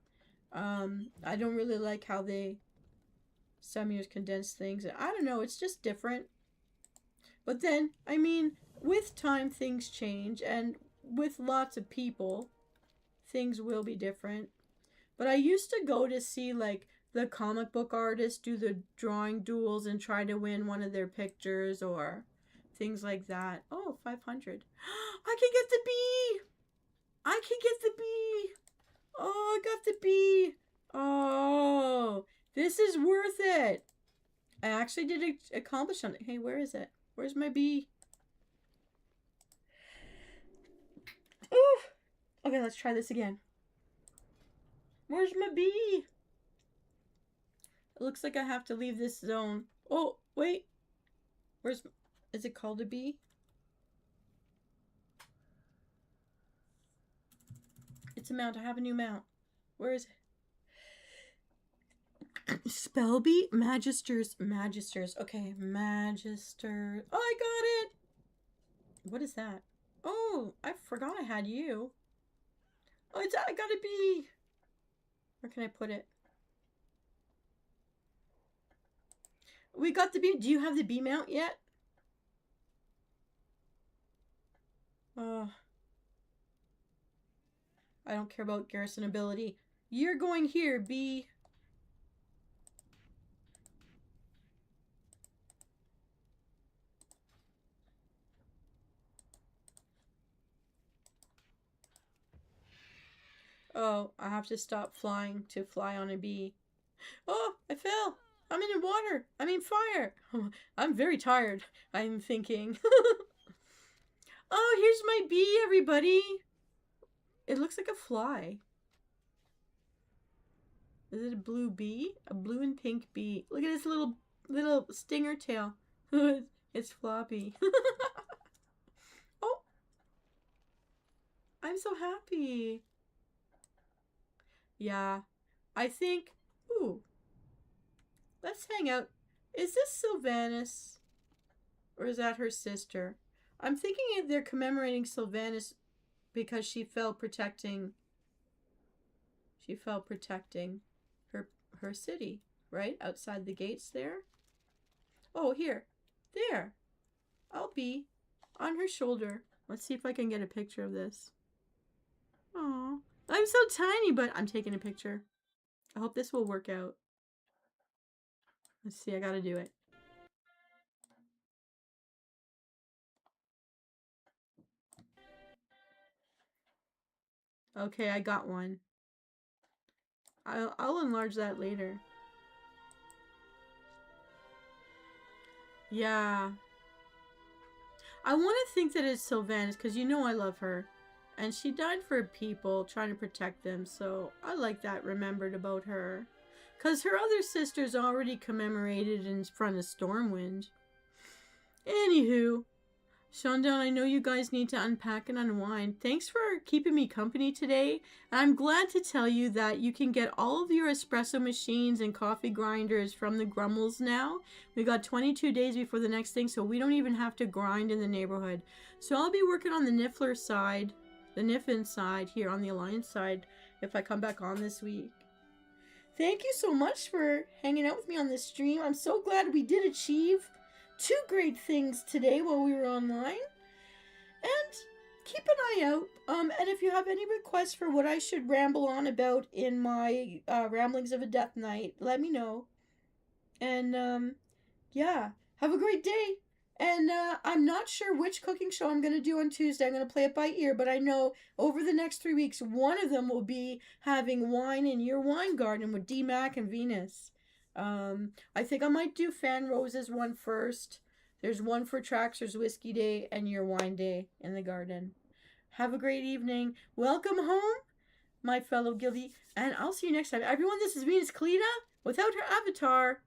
I don't really like how some years condense things. I don't know, it's just different. But then, I mean, with time things change, and with lots of people, things will be different. But I used to go to see, like, the comic book artists do the drawing duels and try to win one of their pictures or things like that. Oh, 500. I can get the bee! I can get the bee! Oh, I got the bee! Oh, this is worth it! I actually did accomplish something. Hey, where is it? Where's my bee? Okay, let's try this again. Where's my bee? It looks like I have to leave this zone. Oh, wait. Is it called a bee? It's a mount. I have a new mount. Where is it? Spell bee? Magisters. Okay, Magister. Oh, I got it. What is that? Oh, I forgot I had you. Oh, I got a bee. Where can I put it? We got the bee. Do you have the bee mount yet? Oh. I don't care about garrison ability. You're going here, bee. Oh, I have to stop flying to fly on a bee. Oh, I fell. I'm in the water. I mean fire. I'm very tired. I'm thinking. Oh, here's my bee, everybody. It looks like a fly. Is it a blue bee? A blue and pink bee. Look at this little stinger tail. It's floppy. Oh, I'm so happy. Yeah, I think, ooh, let's hang out. Is this Sylvanas? Or is that her sister? I'm thinking they're commemorating Sylvanas because she fell protecting her city, right? Outside the gates there. Oh, here. There. I'll be on her shoulder. Let's see if I can get a picture of this. Aw. I'm so tiny, but I'm taking a picture. I hope this will work out. Let's see, I gotta do it. Okay, I got one. I'll enlarge that later. Yeah. I want to think that it's Sylvanas because you know I love her. And she died for people, trying to protect them. So I like that remembered about her. Because her other sister's already commemorated in front of Stormwind. Anywho. Shondown, I know you guys need to unpack and unwind. Thanks for keeping me company today. And I'm glad to tell you that you can get all of your espresso machines and coffee grinders from the Grummels now. We got 22 days before the next thing, so we don't even have to grind in the neighborhood. So I'll be working on the Niffler side, the Niffin side here on the Alliance side if I come back on this week. Thank you so much for hanging out with me on this stream. I'm so glad we did achieve 2 great things today while we were online. And keep an eye out. And if you have any requests for what I should ramble on about in my Ramblings of a Death Knight, let me know. And yeah, have a great day. And I'm not sure which cooking show I'm going to do on Tuesday. I'm going to play it by ear, but I know over the next 3 weeks, one of them will be having wine in your wine garden with D-Mac and Venus. I think I might do Fan Rose's one first. There's one for Traxxer's Whiskey Day and your wine day in the garden. Have a great evening. Welcome home, my fellow guildie, and I'll see you next time. Everyone, this is Venus Callida without her avatar.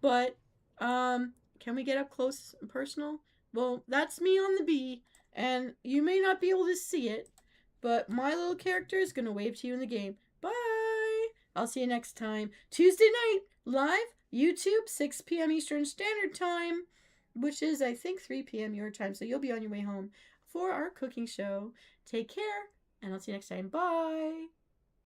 But, can we get up close and personal? Well, that's me on the bee, and you may not be able to see it, but my little character is going to wave to you in the game. Bye! I'll see you next time. Tuesday night, live, YouTube, 6 p.m. Eastern Standard Time, which is, I think, 3 p.m. your time, so you'll be on your way home for our cooking show. Take care, and I'll see you next time. Bye!